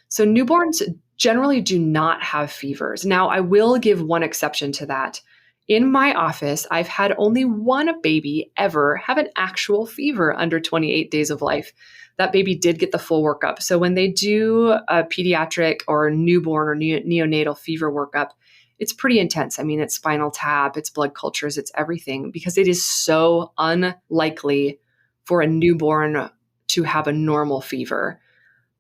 So newborns generally do not have fevers. Now, I will give one exception to that. In my office, I've had only one baby ever have an actual fever under 28 days of life. That baby did get the full workup. So when they do a pediatric or newborn or neonatal fever workup, it's pretty intense. I mean, it's spinal tap, it's blood cultures, it's everything, because it is so unlikely for a newborn to have a normal fever.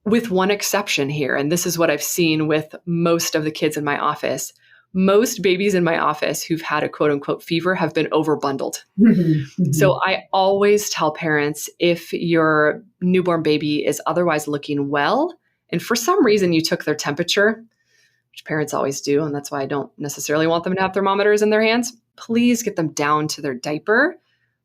With one exception here, and this is what I've seen with most of the kids in my office. Most babies in my office who've had a quote unquote fever have been overbundled. So I always tell parents, if your newborn baby is otherwise looking well, and for some reason you took their temperature, which parents always do, and that's why I don't necessarily want them to have thermometers in their hands, please get them down to their diaper.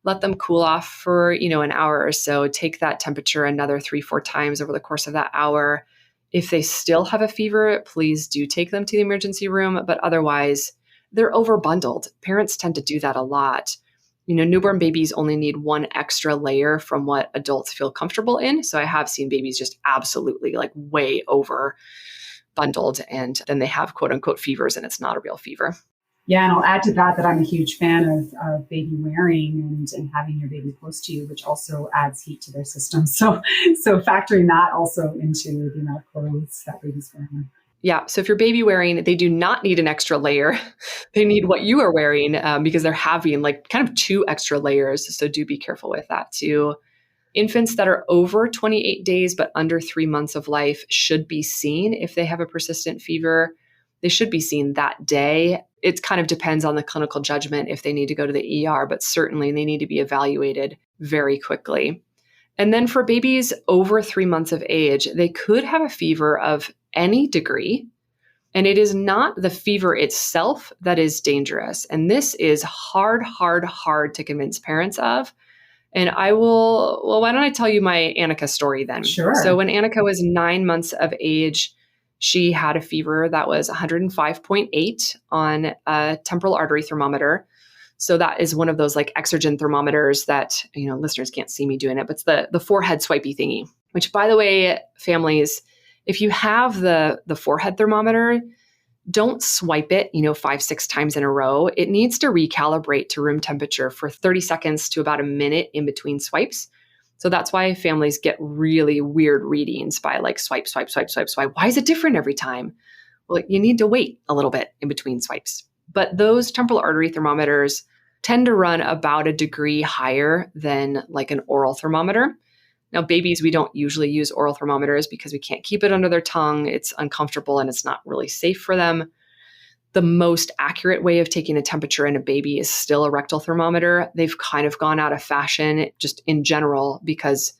Let them cool off for, an hour or so. Take that temperature another 3-4 times over the course of that hour. If they still have a fever, please do take them to the emergency room. But otherwise, they're overbundled. Parents tend to do that a lot. Newborn babies only need one extra layer from what adults feel comfortable in. So I have seen babies just absolutely way over bundled, and then they have quote unquote fevers and it's not a real fever. Yeah, and I'll add to that I'm a huge fan of baby wearing and having your baby close to you, which also adds heat to their system. So factoring that also into the amount of clothes that baby's wearing. Yeah. So if you're baby wearing, they do not need an extra layer. They need what you are wearing because they're having kind of 2 extra layers. So do be careful with that too. Infants that are over 28 days but under 3 months of life should be seen if they have a persistent fever. They should be seen that day. It kind of depends on the clinical judgment if they need to go to the ER, but certainly they need to be evaluated very quickly. And then for babies over 3 months of age, they could have a fever of any degree. And it is not the fever itself that is dangerous. And this is hard to convince parents of. And why don't I tell you my Annika story then? Sure. So when Annika was 9 months of age, she had a fever that was 105.8 on a temporal artery thermometer. So that is one of those exergen thermometers that, listeners can't see me doing it, but it's the forehead swipey thingy, which by the way, families, if you have the forehead thermometer, don't swipe it, 5-6 times in a row. It needs to recalibrate to room temperature for 30 seconds to about a minute in between swipes. So that's why families get really weird readings by swipe. Why is it different every time? Well, you need to wait a little bit in between swipes. But those temporal artery thermometers tend to run about a degree higher than like an oral thermometer. Now, babies, we don't usually use oral thermometers because we can't keep it under their tongue. It's uncomfortable and it's not really safe for them. The most accurate way of taking a temperature in a baby is still a rectal thermometer. They've kind of gone out of fashion just in general because,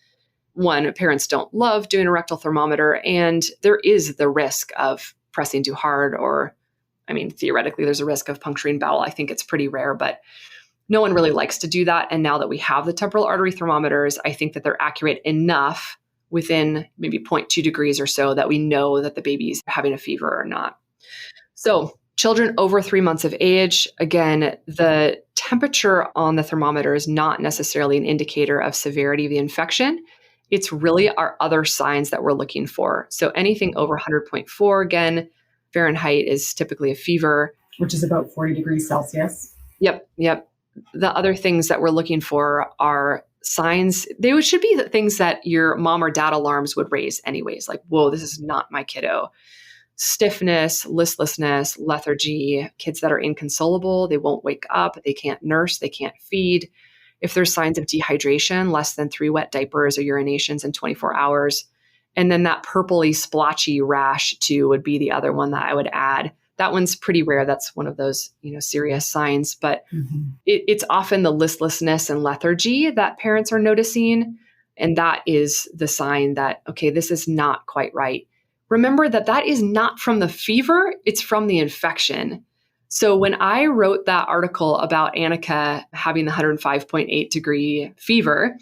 one, parents don't love doing a rectal thermometer, and there is the risk of pressing too hard, or, I mean, theoretically, there's a risk of puncturing bowel. I think it's pretty rare, but no one really likes to do that. And now that we have the temporal artery thermometers, I think that they're accurate enough within maybe 0.2 degrees or so that we know that the baby's having a fever or not. So children over 3 months of age, again, the temperature on the thermometer is not necessarily an indicator of severity of the infection. It's really our other signs that we're looking for. So anything over 100.4, again, Fahrenheit is typically a fever. Which is about 40 degrees Celsius. Yep. The other things that we're looking for are signs. They should be the things that your mom or dad alarms would raise anyways. Like, whoa, this is not my kiddo. Stiffness, listlessness, lethargy, kids that are inconsolable, they won't wake up, they can't nurse, they can't feed. If there's signs of dehydration, less than 3 wet diapers or urinations in 24 hours. And then that purpley splotchy rash too would be the other one that I would add. That one's pretty rare. That's one of those, serious signs, but it's often the listlessness and lethargy that parents are noticing. And that is the sign that, okay, this is not quite right. Remember that is not from the fever, it's from the infection. So when I wrote that article about Annika having the 105.8 degree fever,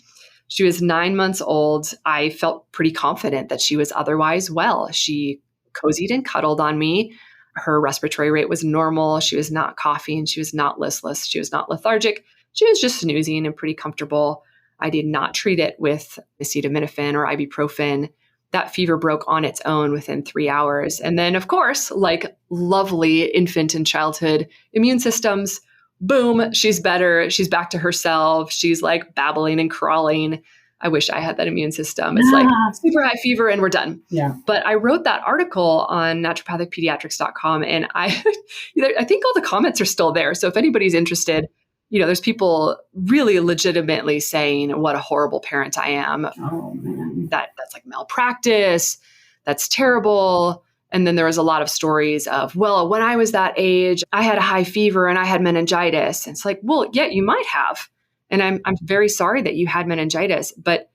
she was 9 months old. I felt pretty confident that she was otherwise well. She cozied and cuddled on me. Her respiratory rate was normal. She was not coughing. She was not listless. She was not lethargic. She was just snoozing and pretty comfortable. I did not treat it with acetaminophen or ibuprofen. That fever broke on its own within 3 hours. And then, of course, like lovely infant and childhood immune systems, boom, she's better. She's back to herself. She's like babbling and crawling. I wish I had that immune system. It's like super high fever and we're done. Yeah. But I wrote that article on naturopathicpediatrics.com and I think all the comments are still there. So if anybody's interested, there's people really legitimately saying what a horrible parent I am. Oh, man. That's like malpractice. That's terrible. And then there was a lot of stories of, well, when I was that age, I had a high fever and I had meningitis. And it's like, well, yeah, you might have. And I'm very sorry that you had meningitis, but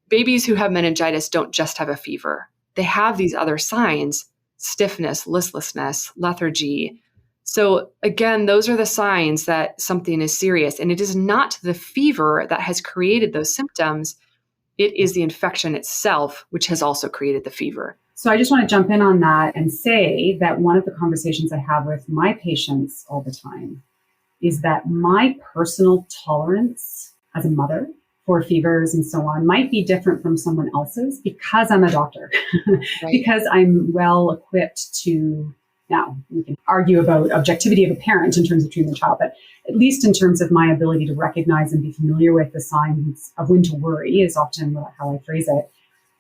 babies who have meningitis don't just have a fever. They have these other signs: stiffness, listlessness, lethargy. So again, those are the signs that something is serious. And it is not the fever that has created those symptoms. It is the infection itself, which has also created the fever. So I just want to jump in on that and say that one of the conversations I have with my patients all the time is that my personal tolerance as a mother for fevers and so on might be different from someone else's because I'm a doctor, right. Because I'm well equipped to, now we can argue about objectivity of a parent in terms of treating the child, but at least in terms of my ability to recognize and be familiar with the signs of when to worry is often how I phrase it,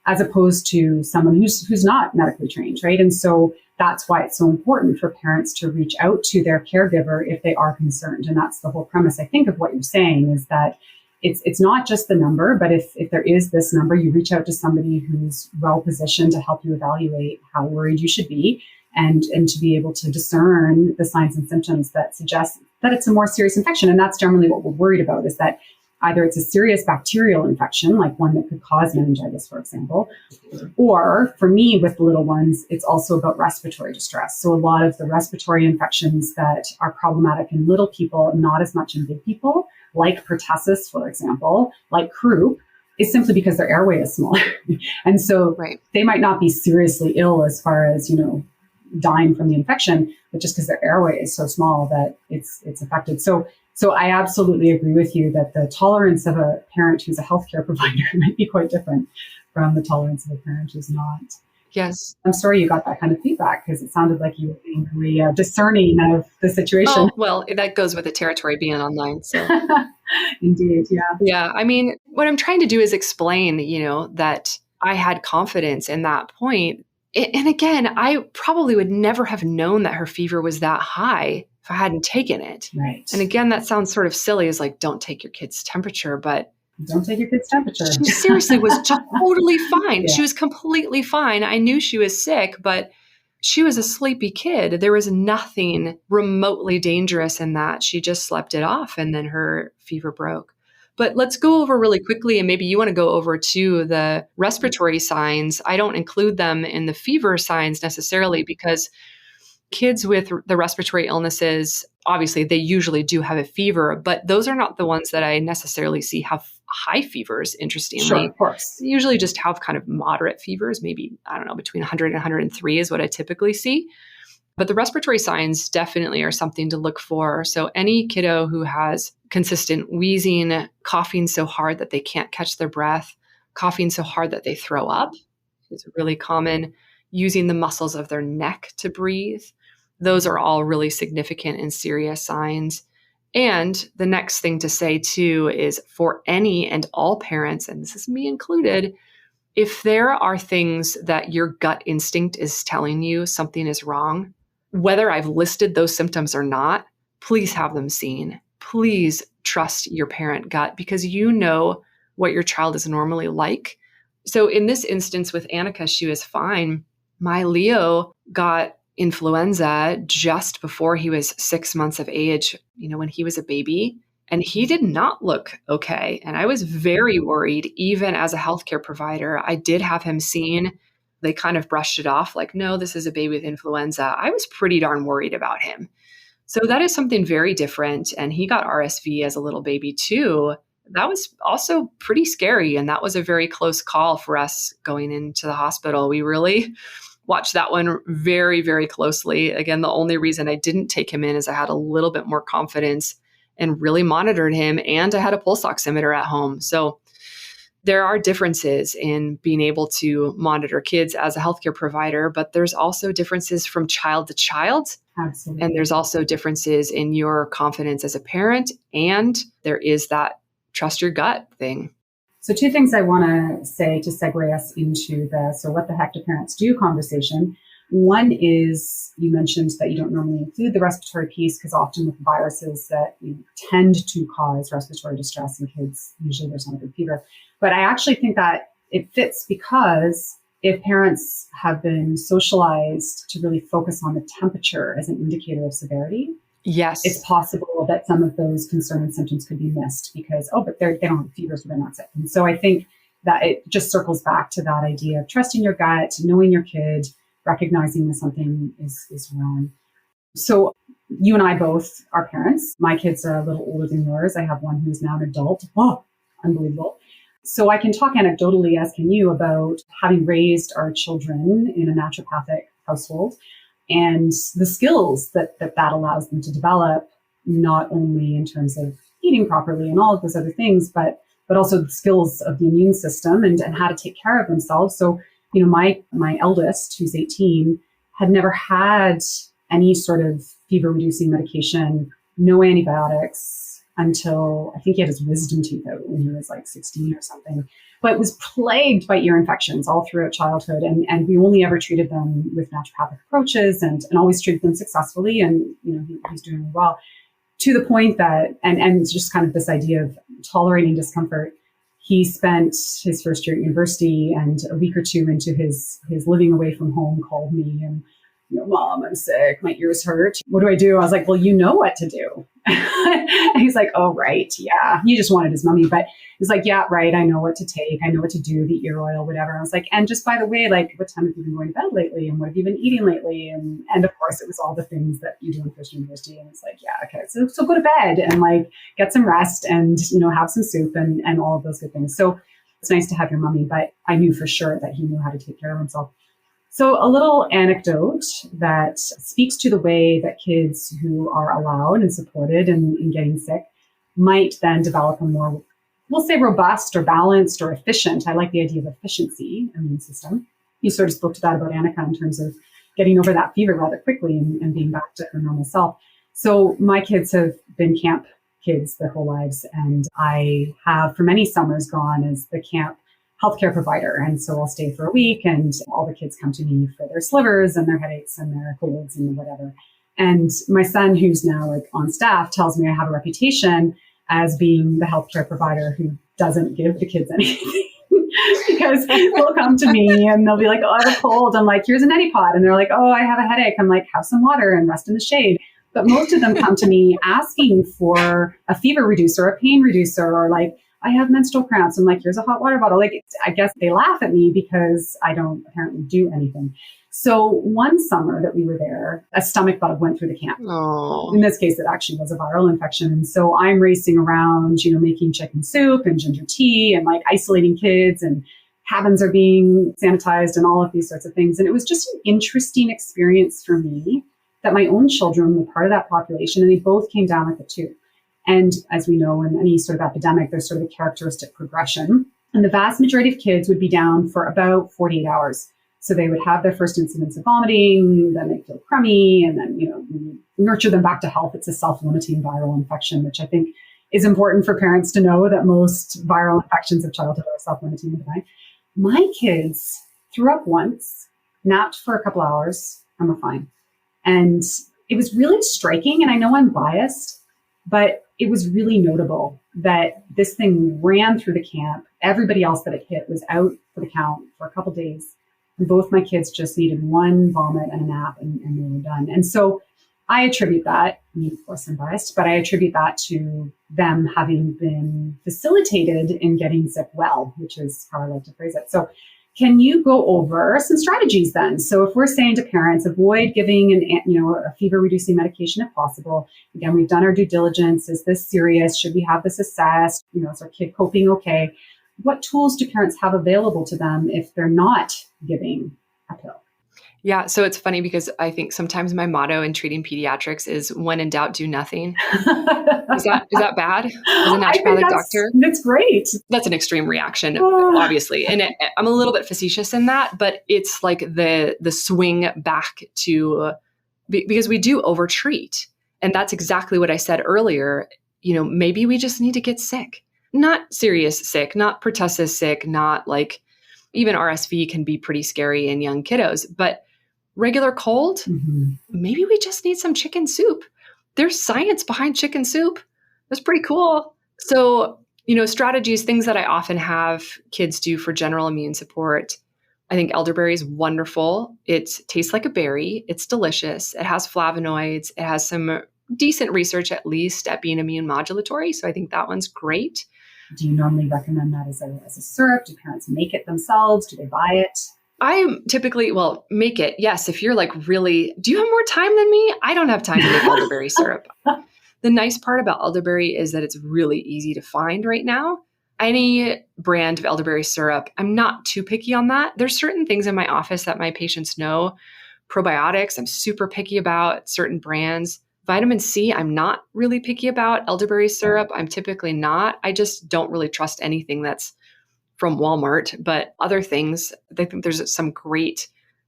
as opposed to someone who's not medically trained, right? And so that's why it's so important for parents to reach out to their caregiver if they are concerned. And that's the whole premise, I think, of what you're saying is that it's not just the number, but if there is this number, you reach out to somebody who's well positioned to help you evaluate how worried you should be and to be able to discern the signs and symptoms that suggest that it's a more serious infection. And that's generally what we're worried about, is that either it's a serious bacterial infection, like one that could cause meningitis, for example, or for me with the little ones, it's also about respiratory distress. So a lot of the respiratory infections that are problematic in little people, not as much in big people, like pertussis, for example, like croup, is simply because their airway is smaller. And so they might not be seriously ill as far as, dying from the infection, but just because their airway is so small that it's affected. So I absolutely agree with you that the tolerance of a parent who's a healthcare provider might be quite different from the tolerance of a parent who's not. Yes. I'm sorry you got that kind of feedback because it sounded like you were being really discerning of the situation. Oh, well, that goes with the territory being online. So Indeed. Yeah. Yeah. I mean, what I'm trying to do is explain, that I had confidence in that point. And again, I probably would never have known that her fever was that high if I hadn't taken it. Right. And again, that sounds sort of silly, as like, don't take your kid's temperature, but don't take your kid's temperature. She seriously was totally fine. Yeah. She was completely fine. I knew she was sick, but she was a sleepy kid. There was nothing remotely dangerous in that. She just slept it off and then her fever broke. But let's go over really quickly, and maybe you want to go over to the respiratory signs. I don't include them in the fever signs necessarily because kids with the respiratory illnesses, obviously, they usually do have a fever, but those are not the ones that I necessarily see have high fevers, interestingly. Sure, of course. They usually just have kind of moderate fevers, maybe, I don't know, between 100 and 103 is what I typically see. But the respiratory signs definitely are something to look for. So any kiddo who has consistent wheezing, coughing so hard that they can't catch their breath, coughing so hard that they throw up is really common, using the muscles of their neck to breathe. Those are all really significant and serious signs. And the next thing to say too is for any and all parents, and this is me included, if there are things that your gut instinct is telling you something is wrong, whether I've listed those symptoms or not, please have them seen. Please trust your parent gut because you know what your child is normally like. So in this instance with Annika, she was fine. My Leo got influenza just before he was 6 months of age, when he was a baby, and he did not look okay. And I was very worried, even as a healthcare provider. I did have him seen. They kind of brushed it off like, no, this is a baby with influenza. I was pretty darn worried about him. So that is something very different. And he got RSV as a little baby too. That was also pretty scary. And that was a very close call for us going into the hospital. We really watched that one very, very closely. Again, the only reason I didn't take him in is I had a little bit more confidence and really monitored him. And I had a pulse oximeter at home. So there are differences in being able to monitor kids as a healthcare provider, but there's also differences from child to child. Absolutely. And there's also differences in your confidence as a parent. And there is that trust your gut thing. So 2 things I want to say to segue us into the so what the heck do parents do conversation. One is you mentioned that you don't normally include the respiratory piece because often with viruses that tend to cause respiratory distress in kids, usually there's not a big fever. But I actually think that it fits because if parents have been socialized to really focus on the temperature as an indicator of severity, yes, it's possible that some of those concerning symptoms could be missed because, but they don't have a fever, so they're not sick. And so I think that it just circles back to that idea of trusting your gut, knowing your kid, recognizing that something is wrong. So you and I both are parents. My kids are a little older than yours. I have one who's now an adult. Oh, unbelievable. So I can talk anecdotally, as can you, about having raised our children in a naturopathic household and the skills that allows them to develop, not only in terms of eating properly and all of those other things, but also the skills of the immune system and how to take care of themselves. So, my eldest, who's 18, had never had any sort of fever-reducing medication, no antibiotics, until I think he had his wisdom tooth out when he was like 16 or something, but was plagued by ear infections all throughout childhood. And we only ever treated them with naturopathic approaches and always treated them successfully. And, he's doing well to the point that, and just kind of this idea of tolerating discomfort. He spent his first year at university and a week or two into his living away from home called me and, Mom, I'm sick. My ears hurt. What do I do? I was like, well, you know what to do. And he's like, oh, right. Yeah. He just wanted his mummy, but he's like, yeah, right. I know what to take. I know what to do, the ear oil, whatever. I was like, and just by the way, like, what time have you been going to bed lately? And what have you been eating lately? And of course, it was all the things that you do in Christian university. And it's like, yeah, okay. So go to bed and like get some rest and, have some soup and all of those good things. So it's nice to have your mummy, but I knew for sure that he knew how to take care of himself. So a little anecdote that speaks to the way that kids who are allowed and supported in getting sick might then develop a more, we'll say, robust or balanced or efficient. I like the idea of efficiency immune system. You sort of spoke to that about Annika in terms of getting over that fever rather quickly and being back to her normal self. So my kids have been camp kids their whole lives. And I have for many summers gone as the camp healthcare provider. And so I'll stay for a week and all the kids come to me for their slivers and their headaches and their colds and whatever. And my son, who's now like on staff, tells me I have a reputation as being the healthcare provider who doesn't give the kids anything. Because they'll come to me and they'll be like, oh, I have a cold. I'm like, here's a neti pot. And they're like, oh, I have a headache. I'm like, have some water and rest in the shade. But most of them come to me asking for a fever reducer, a pain reducer, or like, I have menstrual cramps. I'm like, here's a hot water bottle. Like, I guess they laugh at me because I don't apparently do anything. So one summer that we were there, a stomach bug went through the camp. Oh. In this case, it actually was a viral infection. And so I'm racing around, making chicken soup and ginger tea and like isolating kids, and cabins are being sanitized and all of these sorts of things. And it was just an interesting experience for me that my own children were part of that population, and they both came down with it too. And as we know, in any sort of epidemic, there's sort of a characteristic progression. And the vast majority of kids would be down for about 48 hours. So they would have their first incidents of vomiting, then they feel crummy, and then, we nurture them back to health. It's a self-limiting viral infection, which I think is important for parents to know, that most viral infections of childhood are self-limiting and benign. My kids threw up once, napped for a couple hours, and were fine. And it was really striking, and I know I'm biased, but it was really notable that this thing ran through the camp. Everybody else that it hit was out for the count for a couple days. And both my kids just needed one vomit and a nap, and they were done. And so I attribute that, of course I'm biased, but I attribute that to them having been facilitated in getting sick well, which is how I like to phrase it. So can you go over some strategies then? So if we're saying to parents, avoid giving a fever-reducing medication if possible. Again, we've done our due diligence. Is this serious? Should we have this assessed? Is our kid coping okay? What tools do parents have available to them if they're not giving a pill? Yeah. So it's funny because I think sometimes my motto in treating pediatrics is when in doubt, do nothing. Is that bad as a naturopathic doctor? That's great. That's an extreme reaction, obviously. And I'm a little bit facetious in that, but it's like the swing back to, because we do overtreat. And that's exactly what I said earlier. Maybe we just need to get sick. Not serious sick, not pertussis sick, not like even RSV can be pretty scary in young kiddos, but regular cold, maybe we just need some chicken soup. There's science behind chicken soup. That's pretty cool. So, strategies, things that I often have kids do for general immune support. I think elderberry is wonderful. It tastes like a berry. It's delicious. It has flavonoids. It has some decent research, at least, at being immune modulatory. So I think that one's great. Do you normally recommend that as a syrup? Do parents make it themselves? Do they buy it? I typically, make it. Yes. If you're like really, do you have more time than me? I don't have time to make elderberry syrup. The nice part about elderberry is that it's really easy to find right now. Any brand of elderberry syrup, I'm not too picky on that. There's certain things in my office that my patients know. Probiotics, I'm super picky about certain brands. Vitamin C, I'm not really picky about. Elderberry syrup, I'm typically not. I just don't really trust anything that's from Walmart, but other things, I think there's some great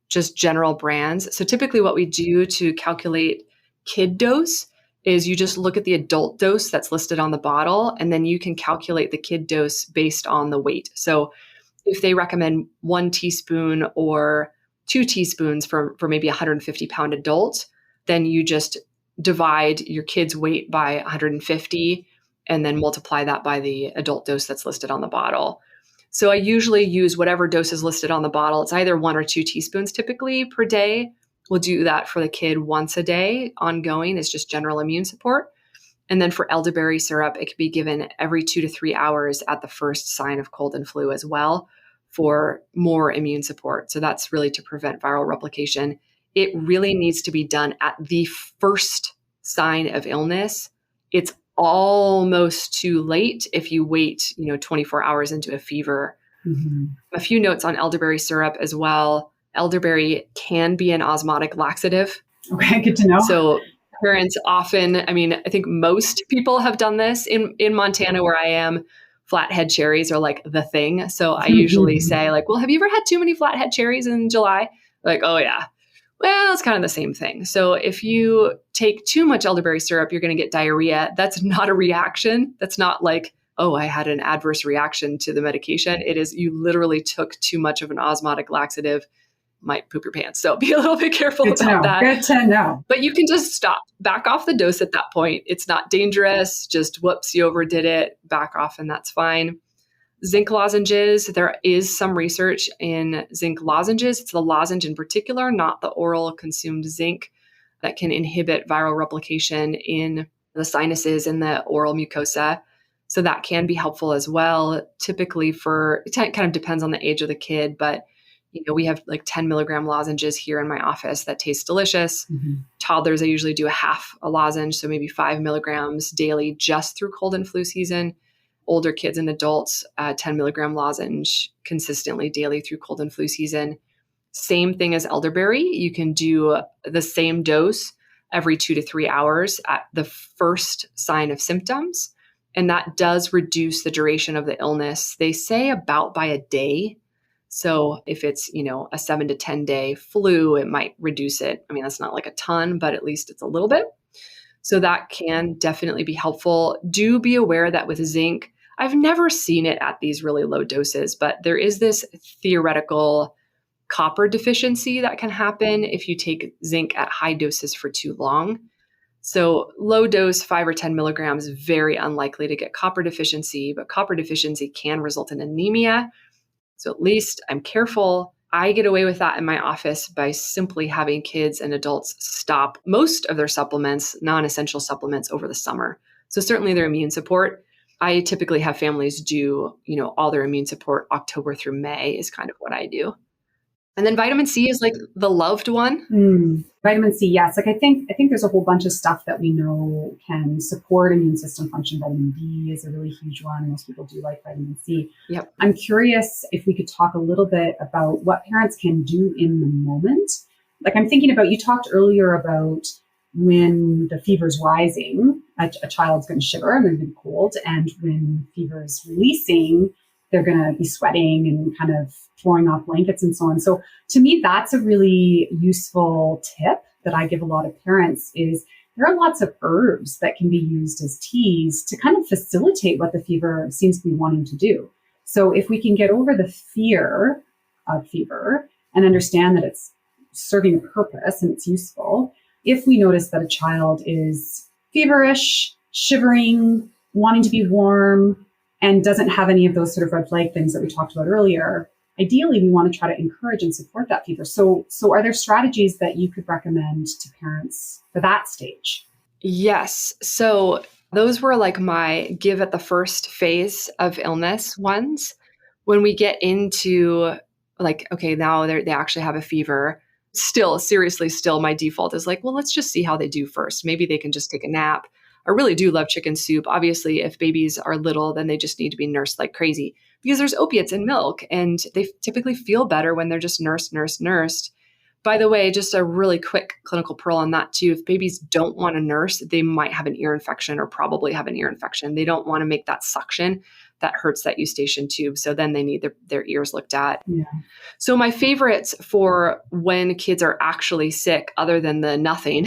just general brands. So typically what we do to calculate kid dose is you just look at the adult dose that's listed on the bottle, and then you can calculate the kid dose based on the weight. So if they recommend 1 teaspoon or 2 teaspoons for maybe a 150-pound adult, then you just divide your kid's weight by 150 and then multiply that by the adult dose that's listed on the bottle. So I usually use whatever dose is listed on the bottle. It's either 1 or 2 teaspoons typically per day. We'll do that for the kid once a day. Ongoing is just general immune support. And then for elderberry syrup, it can be given every 2 to 3 hours at the first sign of cold and flu as well for more immune support. So that's really to prevent viral replication. It really needs to be done at the first sign of illness. It's almost too late if you wait, 24 hours into a fever. A few notes on elderberry syrup as well. Elderberry can be an osmotic laxative. Okay, good to know. So parents often, I think most people have done this. In Montana, where I am, flathead cherries are like the thing. So I usually say like, well, have you ever had too many flathead cherries in July? Like, oh yeah. Well, it's kind of the same thing. So if you take too much elderberry syrup, you're going to get diarrhea. That's not a reaction. That's not like oh, I had an adverse reaction to the medication. It is you literally took too much of an osmotic laxative, might poop your pants. So be a little bit careful about that. Good to know. But you can just stop, back off the dose at that point. It's not dangerous. Just whoops, you overdid it, back off, and that's fine. Zinc lozenges, there is some research in zinc lozenges. It's the lozenge in particular, not the oral consumed zinc, that can inhibit viral replication in the sinuses and the oral mucosa. So that can be helpful as well. Typically it kind of depends on the age of the kid, but we have like 10 milligram lozenges here in my office that taste delicious. Mm-hmm. Toddlers, I usually do a half a lozenge, so maybe 5 milligrams daily just through cold and flu season. Older kids and adults, 10 milligram lozenge consistently daily through cold and flu season. Same thing as elderberry. You can do the same dose every 2 to 3 hours at the first sign of symptoms. And that does reduce the duration of the illness. They say about by a day. So if it's, a 7 to 10 day flu, it might reduce it. I mean, that's not like a ton, but at least it's a little bit. So that can definitely be helpful. Do be aware that with zinc, I've never seen it at these really low doses, but there is this theoretical copper deficiency that can happen if you take zinc at high doses for too long. So low dose, 5 or 10 milligrams, very unlikely to get copper deficiency, but copper deficiency can result in anemia. So at least I'm careful. I get away with that in my office by simply having kids and adults stop most of their supplements, non-essential supplements, over the summer. So certainly their immune support. I typically have families do, all their immune support October through May is kind of what I do. And then vitamin C is like the loved one. Vitamin C, yes. Like I think there's a whole bunch of stuff that we know can support immune system function. Vitamin D is a really huge one. Most people do like vitamin C. Yep. I'm curious if we could talk a little bit about what parents can do in the moment. Like I'm thinking about, you talked earlier about when the fever's rising, a child's going to shiver and they're going to be cold. And when fever's releasing, they're going to be sweating and kind of throwing off blankets and so on. So to me, that's a really useful tip that I give a lot of parents is there are lots of herbs that can be used as teas to kind of facilitate what the fever seems to be wanting to do. So if we can get over the fear of fever and understand that it's serving a purpose and it's useful, if we notice that a child is feverish, shivering, wanting to be warm, and doesn't have any of those sort of red flag things that we talked about earlier, ideally, we want to try to encourage and support that fever. So are there strategies that you could recommend to parents for that stage? Yes. So those were like my give at the first phase of illness ones. When we get into like, okay, now they actually have a fever. Still, my default is like, well, let's just see how they do first. Maybe they can just take a nap. I really do love chicken soup. Obviously, if babies are little, then they just need to be nursed like crazy because there's opiates in milk and they typically feel better when they're just nursed. By the way, just a really quick clinical pearl on that too. If babies don't want to nurse, they might have an ear infection or probably have an ear infection. They don't want to make that suction that hurts that eustachian tube. So then they need their ears looked at. Yeah. So my favorites for when kids are actually sick, other than the nothing,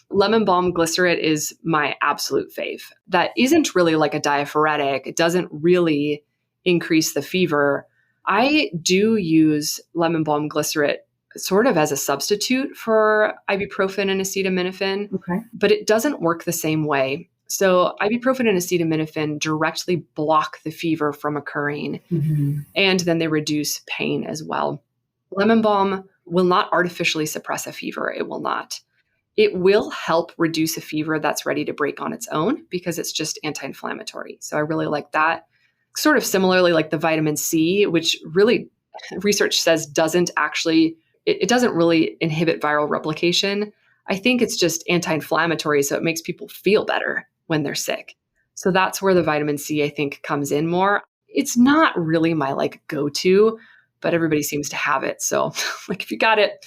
lemon balm glycerate is my absolute fave. That isn't really like a diaphoretic. It doesn't really increase the fever. I do use lemon balm glycerate sort of as a substitute for ibuprofen and acetaminophen, but it doesn't work the same way. So ibuprofen and acetaminophen directly block the fever from occurring, and then they reduce pain as well. Lemon balm will not artificially suppress a fever. It will not. It will help reduce a fever that's ready to break on its own because it's just anti-inflammatory. So I really like that. Sort of similarly like the vitamin C, which really research says doesn't really inhibit viral replication. I think it's just anti-inflammatory, so it makes people feel better when they're sick. So that's where the vitamin C, I think, comes in more. It's not really my like go-to, but everybody seems to have it. So like if you got it,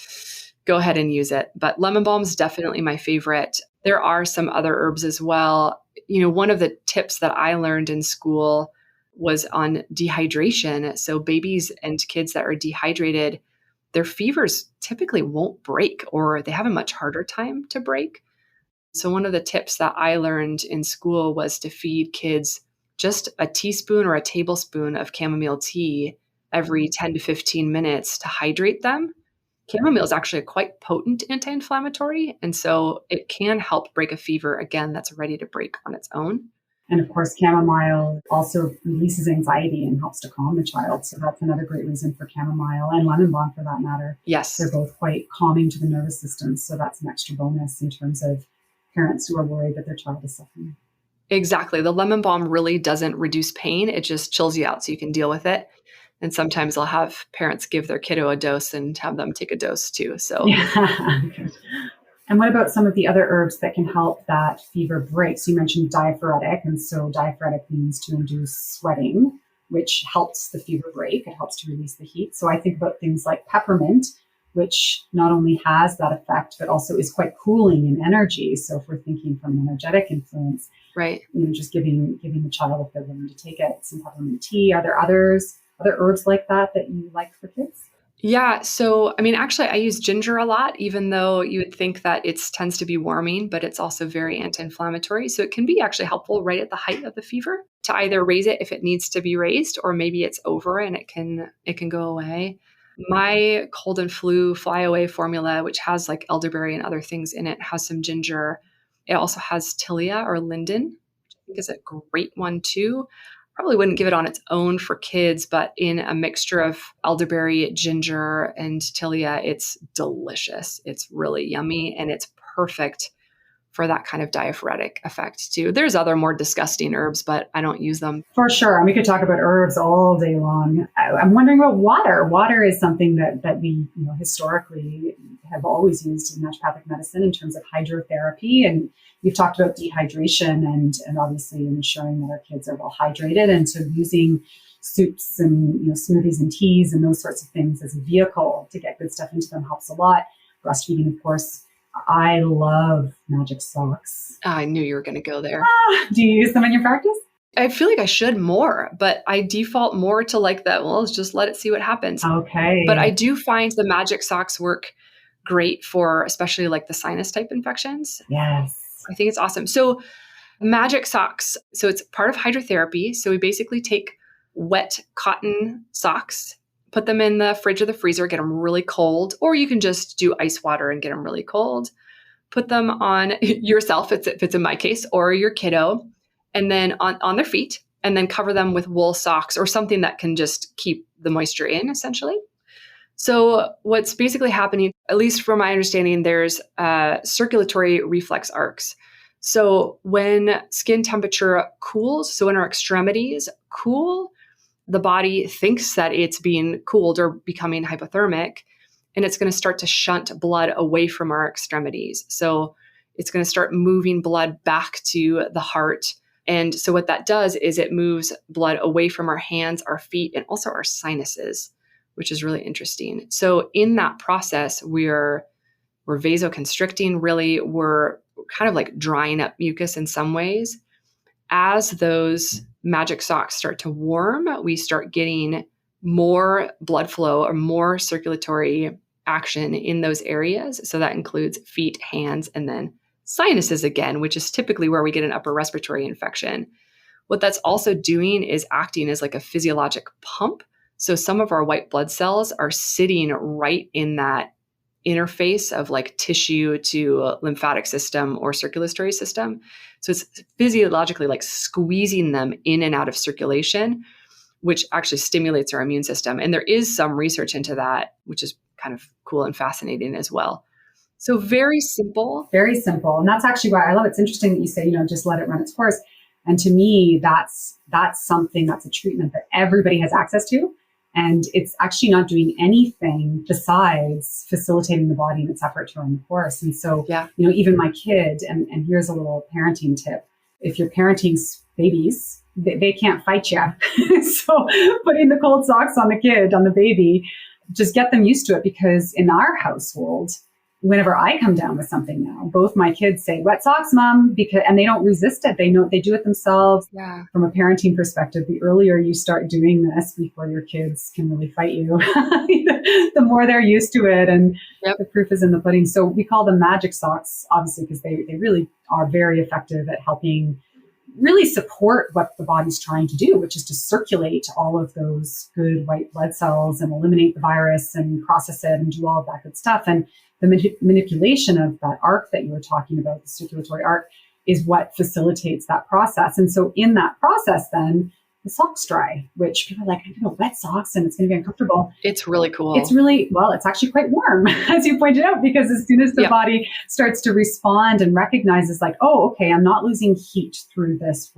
go ahead and use it. But lemon balm is definitely my favorite. There are some other herbs as well. One of the tips that I learned in school was on dehydration. So babies and kids that are dehydrated, their fevers typically won't break or they have a much harder time to break. So one of the tips that I learned in school was to feed kids just a teaspoon or a tablespoon of chamomile tea every 10 to 15 minutes to hydrate them. Chamomile is actually a quite potent anti-inflammatory, and so it can help break a fever, again, that's ready to break on its own. And of course, chamomile also releases anxiety and helps to calm the child. So that's another great reason for chamomile, and lemon balm for that matter. Yes. They're both quite calming to the nervous system. So that's an extra bonus in terms of parents who are worried that their child is suffering. Exactly. The lemon balm really doesn't reduce pain. It just chills you out so you can deal with it. And sometimes I'll have parents give their kiddo a dose and have them take a dose too. So, yeah. And what about some of the other herbs that can help that fever break? So you mentioned diaphoretic, and so diaphoretic means to induce sweating, which helps the fever break. It helps to release the heat. So I think about things like peppermint, which not only has that effect, but also is quite cooling in energy. So if we're thinking from an energetic influence, right, just giving the child, if they're willing to take it, some peppermint tea. Are there other herbs like that you like for kids? Yeah. So, actually, I use ginger a lot, even though you would think that it tends to be warming, but it's also very anti-inflammatory. So it can be actually helpful right at the height of the fever to either raise it if it needs to be raised, or maybe it's over and it can go away. My cold and flu fly away formula, which has like elderberry and other things in it, has some ginger. It also has tilia or linden, which I think is a great one too. Probably wouldn't give it on its own for kids, but in a mixture of elderberry, ginger, and tilia, it's delicious. It's really yummy, and it's perfect for that kind of diaphoretic effect too. There's other more disgusting herbs, but I don't use them. For sure. And we could talk about herbs all day long. I'm wondering about water. Water is something that we historically have always used in naturopathic medicine in terms of hydrotherapy. And we've talked about dehydration and obviously ensuring that our kids are well hydrated. And so using soups and smoothies and teas and those sorts of things as a vehicle to get good stuff into them helps a lot. Breastfeeding, of course. I love magic socks. I knew you were going to go there. Do you use them in your practice? I feel like I should more, but I default more to like that. Well, let's just let it see what happens. Okay. But I do find the magic socks work great for especially like the sinus type infections. Yes. I think it's awesome. So magic socks. So it's part of hydrotherapy. So we basically take wet cotton socks, put them in the fridge or the freezer, get them really cold, or you can just do ice water and get them really cold. Put them on yourself, if it's in my case, or your kiddo, and then on their feet, and then cover them with wool socks or something that can just keep the moisture in, essentially. So what's basically happening, at least from my understanding, there's circulatory reflex arcs. So when skin temperature cools, so when our extremities cool, the body thinks that it's being cooled or becoming hypothermic, and it's going to start to shunt blood away from our extremities. So it's going to start moving blood back to the heart. And so what that does is it moves blood away from our hands, our feet, and also our sinuses, which is really interesting. So in that process, we're vasoconstricting, really. We're kind of like drying up mucus in some ways. As those magic socks start to warm, we start getting more blood flow or more circulatory action in those areas. So that includes feet, hands, and then sinuses again, which is typically where we get an upper respiratory infection. What that's also doing is acting as like a physiologic pump. So some of our white blood cells are sitting right in that interface of like tissue to lymphatic system or circulatory system. So it's physiologically like squeezing them in and out of circulation, which actually stimulates our immune system. And there is some research into that, which is kind of cool and fascinating as well. So very simple. Very simple. And that's actually why I love it. It's interesting that you say, just let it run its course. And to me, that's something, that's a treatment that everybody has access to. And it's actually not doing anything besides facilitating the body in its effort to run the course. And so, even my kid, and here's a little parenting tip. If you're parenting babies, they can't fight you. So putting the cold socks on the kid, on the baby, just get them used to it, because in our household, whenever I come down with something now, both my kids say, "Wet socks, Mom," and they don't resist it. They know they do it themselves. Yeah. From a parenting perspective, the earlier you start doing this before your kids can really fight you, the more they're used to it. And the proof is in the pudding. So we call them magic socks, obviously, because they really are very effective at helping really support what the body's trying to do, which is to circulate all of those good white blood cells and eliminate the virus and process it and do all of that good stuff. And the manipulation of that arc that you were talking about, the circulatory arc, is what facilitates that process. And so in that process, then the socks dry, which people are like, I'm going to wet socks and it's going to be uncomfortable. It's really cool. It's actually quite warm, as you pointed out, because as soon as the body starts to respond and recognizes like, oh, okay, I'm not losing heat through this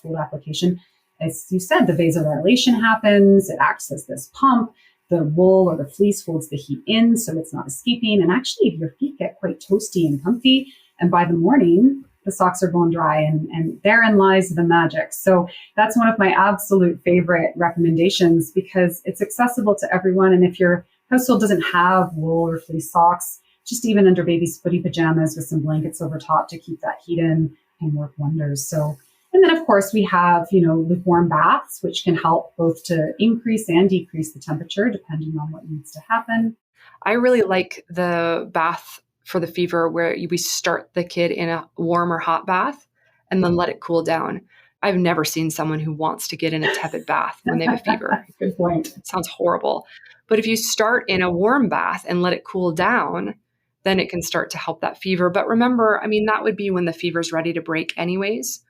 cold application. As you said, the vasodilation happens. It acts as this pump. The wool or the fleece holds the heat in, so it's not escaping. And actually, your feet get quite toasty and comfy. And by the morning, the socks are bone dry, and therein lies the magic. So that's one of my absolute favorite recommendations because it's accessible to everyone. And if your household doesn't have wool or fleece socks, just even under baby's footy pajamas with some blankets over top to keep that heat in can work wonders. So, and then of course we have, lukewarm baths, which can help both to increase and decrease the temperature depending on what needs to happen. I really like the bath for the fever where we start the kid in a warm or hot bath and then let it cool down. I've never seen someone who wants to get in a tepid bath when they have a fever. Good point. It sounds horrible. But if you start in a warm bath and let it cool down, then it can start to help that fever. But remember, that would be when the fever's ready to break anyways.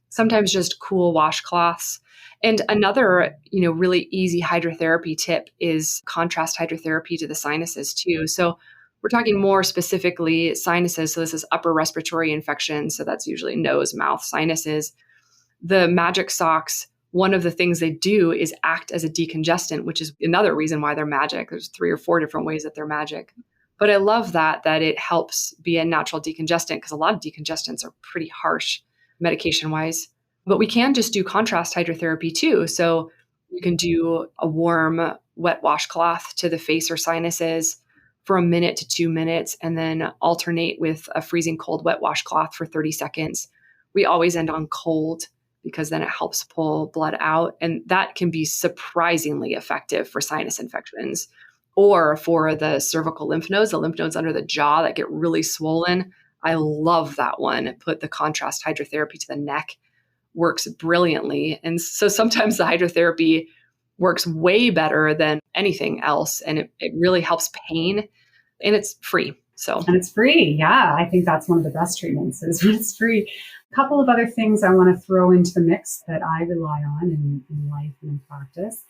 Sometimes just cool washcloths. And another, really easy hydrotherapy tip is contrast hydrotherapy to the sinuses too. So we're talking more specifically sinuses. So this is upper respiratory infection. So that's usually nose, mouth, sinuses. The magic socks, one of the things they do is act as a decongestant, which is another reason why they're magic. There's 3 or 4 different ways that they're magic. But I love that it helps be a natural decongestant because a lot of decongestants are pretty harsh medication-wise. But we can just do contrast hydrotherapy too. So you can do a warm, wet washcloth to the face or sinuses for 1 minute to 2 minutes, and then alternate with a freezing cold wet washcloth for 30 seconds. We always end on cold because then it helps pull blood out. And that can be surprisingly effective for sinus infections or for the cervical lymph nodes, the lymph nodes under the jaw that get really swollen. I love that one. Put the contrast hydrotherapy to the neck. Works brilliantly. And so sometimes the hydrotherapy works way better than anything else. And it really helps pain, and it's free. And it's free. Yeah. I think that's one of the best treatments is when it's free. A couple of other things I want to throw into the mix that I rely on in life and in practice.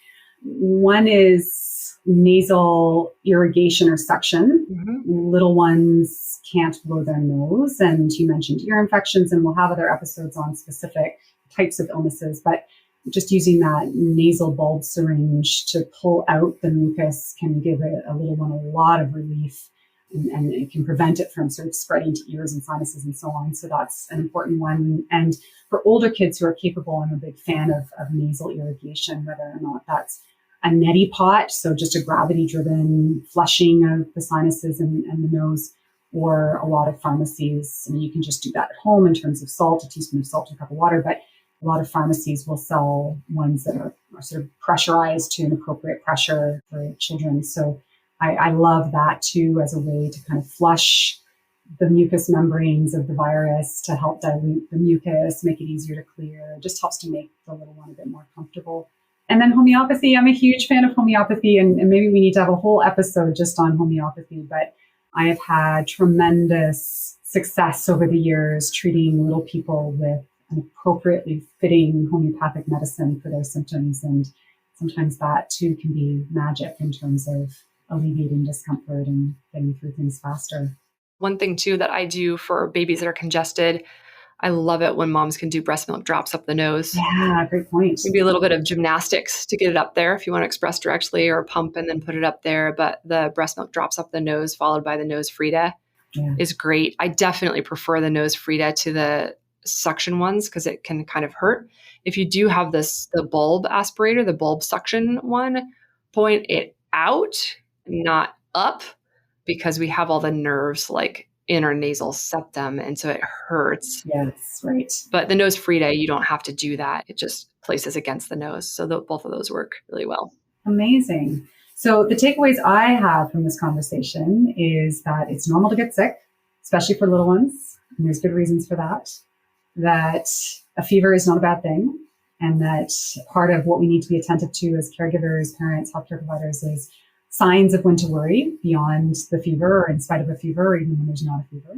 One is nasal irrigation or suction. Mm-hmm. Little ones can't blow their nose. And you mentioned ear infections, and we'll have other episodes on specific types of illnesses, but just using that nasal bulb syringe to pull out the mucus can give a little one a lot of relief, and it can prevent it from sort of spreading to ears and sinuses and so on. So that's an important one. And for older kids who are capable, I'm a big fan of nasal irrigation, whether or not that's a neti pot, so just a gravity-driven flushing of the sinuses and the nose, or a lot of pharmacies. You can just do that at home in terms of salt, a teaspoon of salt, a cup of water, but a lot of pharmacies will sell ones that are sort of pressurized to an appropriate pressure for children. So I love that too as a way to kind of flush the mucous membranes of the virus to help dilute the mucus, make it easier to clear. It just helps to make the little one a bit more comfortable. And then homeopathy. I'm a huge fan of homeopathy, and maybe we need to have a whole episode just on homeopathy, but I have had tremendous success over the years treating little people with an appropriately fitting homeopathic medicine for their symptoms. And sometimes that too can be magic in terms of alleviating discomfort and getting through things faster. One thing too that I do for babies that are congested, I love it when moms can do breast milk drops up the nose. Yeah, great point. Maybe a little bit of gymnastics to get it up there if you want to express directly, or pump and then put it up there. But the breast milk drops up the nose followed by the nose Frida is great. I definitely prefer the nose Frida to the suction ones because it can kind of hurt. If you do have the bulb aspirator, the bulb suction one, point it out, not up, because we have all the nerves like in our nasal septum, and so it hurts. Yes, right. But the nose Frida, you don't have to do that. It just places against the nose. So both of those work really well. Amazing. So the takeaways I have from this conversation is that it's normal to get sick, especially for little ones. And there's good reasons for that. That a fever is not a bad thing, and that part of what we need to be attentive to as caregivers, parents, healthcare providers is signs of when to worry beyond the fever or in spite of a fever, or even when there's not a fever.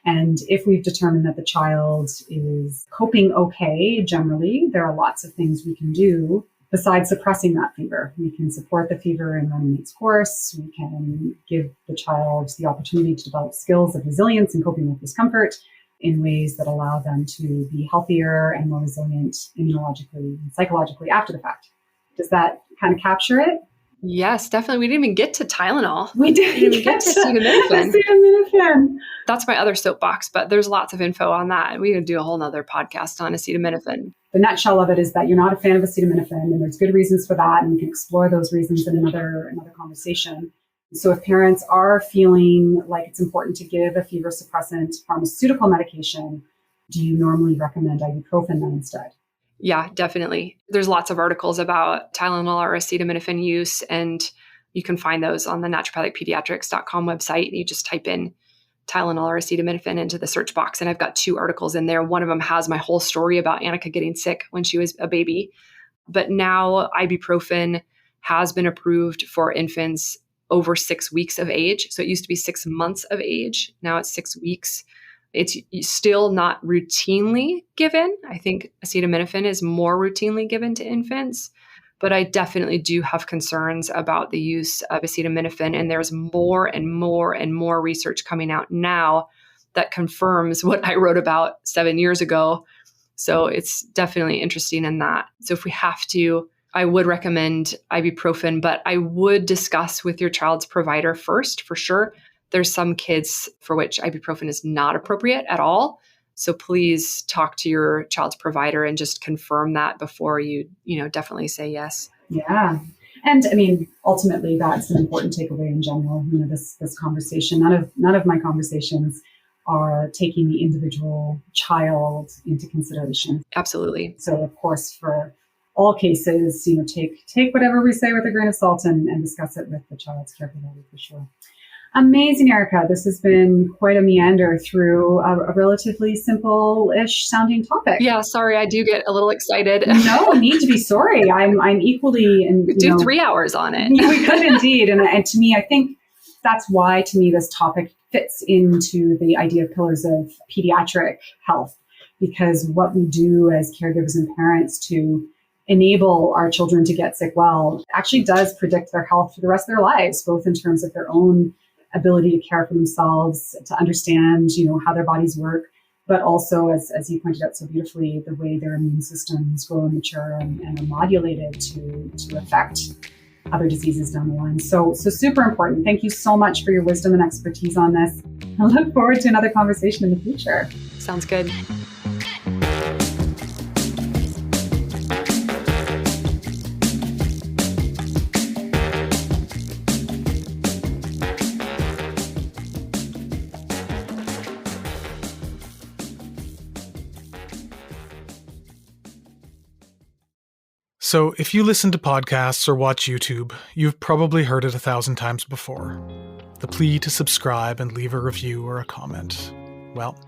And if we've determined that the child is coping okay, generally, there are lots of things we can do besides suppressing that fever. We can support the fever in running its course. We can give the child the opportunity to develop skills of resilience and coping with discomfort in ways that allow them to be healthier and more resilient immunologically and psychologically after the fact. Does that kind of capture it? Yes, definitely. We didn't even get to Tylenol. We didn't even get to acetaminophen. That's my other soapbox, but there's lots of info on that. We could do a whole nother podcast on acetaminophen. The nutshell of it is that you're not a fan of acetaminophen, and there's good reasons for that, and we can explore those reasons in another conversation. So if parents are feeling like it's important to give a fever suppressant pharmaceutical medication, do you normally recommend ibuprofen then instead? Yeah, definitely. There's lots of articles about Tylenol or acetaminophen use, and you can find those on the naturopathicpediatrics.com website. You just type in Tylenol or acetaminophen into the search box, and I've got 2 articles in there. One of them has my whole story about Annika getting sick when she was a baby. But now ibuprofen has been approved for infants over 6 weeks of age. So it used to be 6 months of age. Now it's 6 weeks. It's still not routinely given. I think acetaminophen is more routinely given to infants, but I definitely do have concerns about the use of acetaminophen. And there's more and more and more research coming out now that confirms what I wrote about 7 years ago. So it's definitely interesting in that. So if we have to, I would recommend ibuprofen, but I would discuss with your child's provider first, for sure. There's some kids for which ibuprofen is not appropriate at all. So please talk to your child's provider and just confirm that before you definitely say yes. Yeah. And I mean, ultimately, that's an important takeaway in general. This conversation, none of my conversations are taking the individual child into consideration. Absolutely. So of course, for all cases, take whatever we say with a grain of salt and discuss it with the child's care provider for sure. Amazing, Erika. This has been quite a meander through a relatively simple-ish sounding topic. Yeah, sorry, I do get a little excited. No need to be sorry. I'm equally... We do 3 hours on it. We could indeed. And to me, I think that's why, to me, this topic fits into the idea of pillars of pediatric health, because what we do as caregivers and parents to enable our children to get sick well actually does predict their health for the rest of their lives, both in terms of their own ability to care for themselves, to understand, how their bodies work, but also, as you pointed out so beautifully, the way their immune systems grow and mature and are modulated to affect other diseases down the line. So super important. Thank you so much for your wisdom and expertise on this. I look forward to another conversation in the future. Sounds good. So if you listen to podcasts or watch YouTube, you've probably heard it 1,000 times before. The plea to subscribe and leave a review or a comment. Well,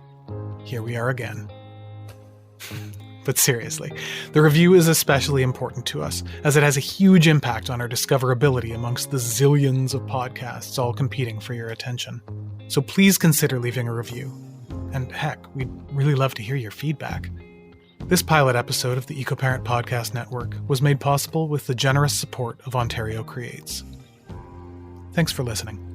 here we are again. But seriously, the review is especially important to us, as it has a huge impact on our discoverability amongst the zillions of podcasts all competing for your attention. So please consider leaving a review. And heck, we'd really love to hear your feedback. This pilot episode of the EcoParent Podcast Network was made possible with the generous support of Ontario Creates. Thanks for listening.